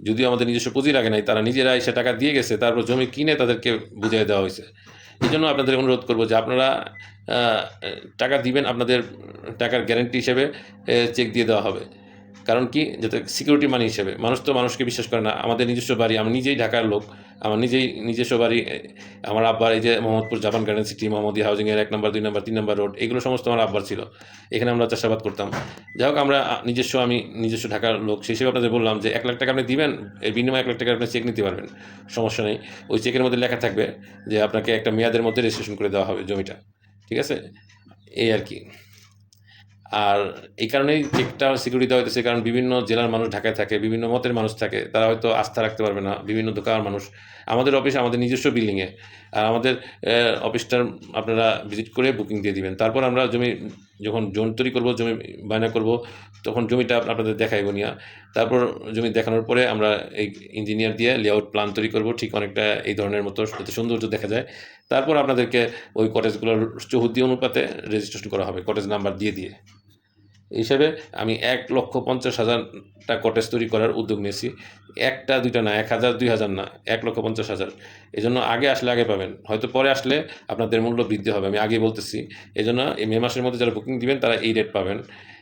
যদিও আমাদের নিজস্ব পুঁজি লাগে নাই, তারা নিজেরা এসে টাকা দিয়ে গেছে, তারপর জমি কিনে তাদেরকে বুঝিয়ে দেওয়া হয়েছে। এই জন্য আপনাদের অনুরোধ করব যে আপনারা টাকা দিবেন, আপনাদের টাকার গ্যারান্টি হিসেবে চেক দিয়ে দেওয়া হবে। কারণ কি, যাতে সিকিউরিটি মানি হিসেবে। মানুষ তো মানুষকে বিশ্বাস করে না। আমাদের নিজস্ব বাড়ি, আমি নিজেই ঢাকার লোক, আমার নিজস্ব বাড়ি, আমার আব্বার এই যে Mohammadpur Japan garden city, Mohammadia হাউজিংয়ের 1 নম্বর, 2 নম্বর, 3 নম্বর রোড, এগুলো সমস্ত আমার আব্বার ছিল। এখানে আমরা চাষাবাদ করতাম। যাই হোক, আমি নিজস্ব ঢাকার লোক, সেই হিসেবে আপনাদের বললাম যে 1 লাখ টাকা আপনি দিবেন, এর বিনিময়ে 1 লাখ টাকা আপনি চেক নিতে পারবেন, সমস্যা নেই। ওই চেকের মধ্যে লেখা থাকবে যে আপনাকে একটা মেয়াদের মধ্যে রেজিস্ট্রেশন করে দেওয়া হবে জমিটা, ঠিক আছে? এই আর কি। আর এই কারণেই চেকটা সিকিউরিটি দেওয়া হইতেছে, কারণ বিভিন্ন জেলার মানুষ ঢাকায় থাকে, বিভিন্ন মতের মানুষ থাকে, তারা হয়তো আস্থা রাখতে পারবে না, বিভিন্ন দোকানের মানুষ। আমাদের অফিস আমাদের নিজস্ব বিল্ডিংয়ে, আর আমাদের অফিসটার আপনারা ভিজিট করে বুকিং দিয়ে দিবেন। তারপর আমরা যখন জোন তৈরি করবো, জমি বায়না করব, তখন জমিটা আপনাদের দেখাইব নিয়া। তারপর জমি দেখানোর পরে আমরা এই ইঞ্জিনিয়ার দিয়ে লেআউট প্ল্যান তৈরি করব, ঠিক অনেকটা এই ধরনের মতো, যাতে সৌন্দর্য দেখা যায়। তারপর আপনাদেরকে ওই কটেজগুলোর চৌহদ্দি অনুপাতে রেজিস্ট্রেশন করা হবে, কটেজ নাম্বার দিয়ে দিয়ে। এই হিসাবে আমি 1,50,000টা কটেজ তৈরি করার উদ্যোগ নিয়েছি। একটা দুইটা না, 1,000 2,000 না, 1,50,000। এই জন্য আগে আসলে আগে পাবেন, হয়তো পরে আসলে আপনাদের মূল্য বৃদ্ধি হবে, আমি আগেই বলতেছি। এই জন্য এই মে মাসের মধ্যে যারা বুকিং দিবেন তারা এই রেট পাবেন।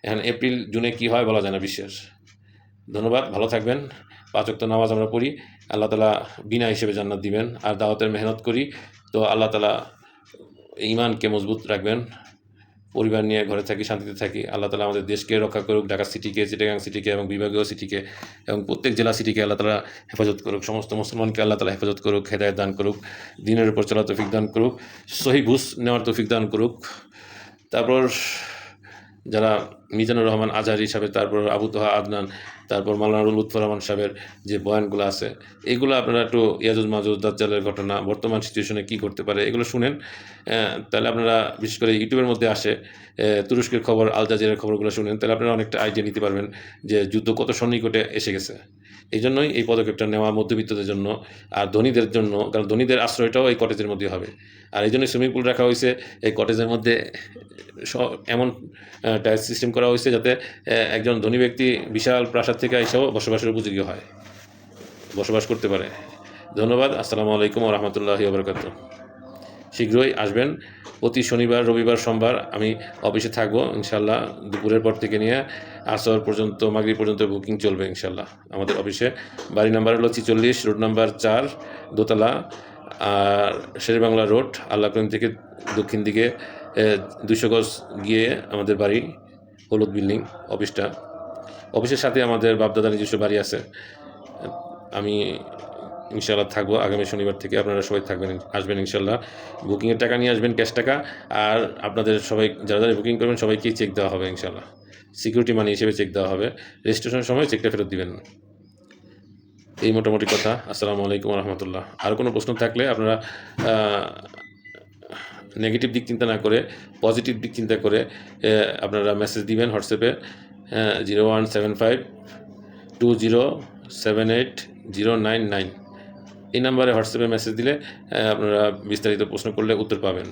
এখন এপ্রিল জুনে কী হয় বলা যায় না, বিশ্বাস। ধন্যবাদ, ভালো থাকবেন। 5 ওয়াক্ত নামাজ আমরা পড়ি, আল্লাহ তাআলা বিনা হিসেবে জান্নাত দিবেন। আর দাওয়াতের মেহনত করি, তো আল্লাহ তাআলা ঈমানকে মজবুত রাখবেন। পরিবার নিয়ে ঘরে থাকি, শান্তিতে থাকি। আল্লাহ তাআলা আমাদের দেশকে রক্ষা করুক, ঢাকা সিটিকে, চিটাগাং সিটিকে এবং বিভাগীয় সিটিকে এবং প্রত্যেক জেলা সিটিকে আল্লাহ তাআলা হেফাজত করুক। সমস্ত মুসলমানকে আল্লাহ তাআলা হেফাজত করুক, হেদায়েত দান করুক, দ্বীনের উপর চলার তৌফিক দান করুক, সহিহ বুঝ নেওয়ার তৌফিক দান করুক। তারপর যারা মিজানুর রহমান আজহারি সাহেব, তারপর আবু তোহা আদনান, তারপর মাওলানা লুৎফর রহমান সাহেবের যে বয়ানগুলো আছে, এগুলো আপনারা একটু ইয়াজুজ মাজুজ, দাজ্জালের ঘটনা, বর্তমান সিচুয়েশনে কী করতে পারে, এগুলো শুনেন। তাহলে আপনারা, বিশেষ করে ইউটিউবের মধ্যে আসে তুরস্কের খবর, আল জাজিরার খবরগুলো শুনেন, তাহলে আপনারা অনেকটা আইডিয়া নিতে পারবেন যে যুদ্ধ কত সন্নিকটে এসে গেছে। এই জন্যই এই পদক্ষেপটা নেওয়া মধ্যবিত্তদের জন্য আর ধনীদের জন্য, কারণ ধনীদের আশ্রয়টাও এই কটেজের মধ্যে হবে। আর এই জন্যই সুইমিং পুল রাখা হয়েছে এই কটেজের মধ্যে, এমন টাইলস সিস্টেম করা হয়েছে যাতে একজন ধনী ব্যক্তি বিশাল প্রাসাদ থেকে এসেও বসবাসের উপযোগী হয়, বসবাস করতে পারে। ধন্যবাদ। আসসালামু আলাইকুম ওয়া রাহমাতুল্লাহি ওয়া বারাকাতুহু। শীঘ্রই আসবেন। প্রতি শনিবার, রবিবার, সোমবার আমি অফিসে থাকবো ইনশাল্লাহ। দুপুরের পর থেকে নিয়ে আসর পর্যন্ত, মাগরিব পর্যন্ত বুকিং চলবে ইনশাল্লাহ আমাদের অফিসে। বাড়ি নাম্বার হলো 46, রোড নাম্বার 4, দোতলা, আর শেরেবাংলা রোড, আল্লাহ করিম থেকে দক্ষিণ দিকে 200 গজ গিয়ে আমাদের বাড়ি, হলুদ বিল্ডিং অফিসটা। অফিসের সাথে আমাদের বাপদাদার নিজস্ব বাড়ি আছে। আমি ইনশাল্লাহ থাকবো আগামী শনিবার থেকে। আপনারা সবাই আসবেন ইনশাল্লাহ। বুকিংয়ের টাকা নিয়ে আসবেন, ক্যাশ টাকা। আর আপনাদের সবাই যারা যারা বুকিং করবেন সবাইকেই চেক দেওয়া হবে ইনশাল্লাহ, সিকিউরিটি মানি হিসেবে চেক দেওয়া হবে। রেজিস্ট্রেশনের সময় চেকটা ফেরত দিবেন। এই মোটামুটি কথা। আসসালামু আলাইকুম রহমতুল্লাহ। আর কোনো প্রশ্ন থাকলে আপনারা নেগেটিভ দিক চিন্তা না করে পজিটিভ দিক চিন্তা করে আপনারা মেসেজ দিবেন হোয়াটসঅ্যাপে 017520780999। এই নাম্বারে হোয়াটসঅ্যাপে মেসেজ দিলে আপনারা বিস্তারিত প্রশ্ন করলে উত্তর পাবেন।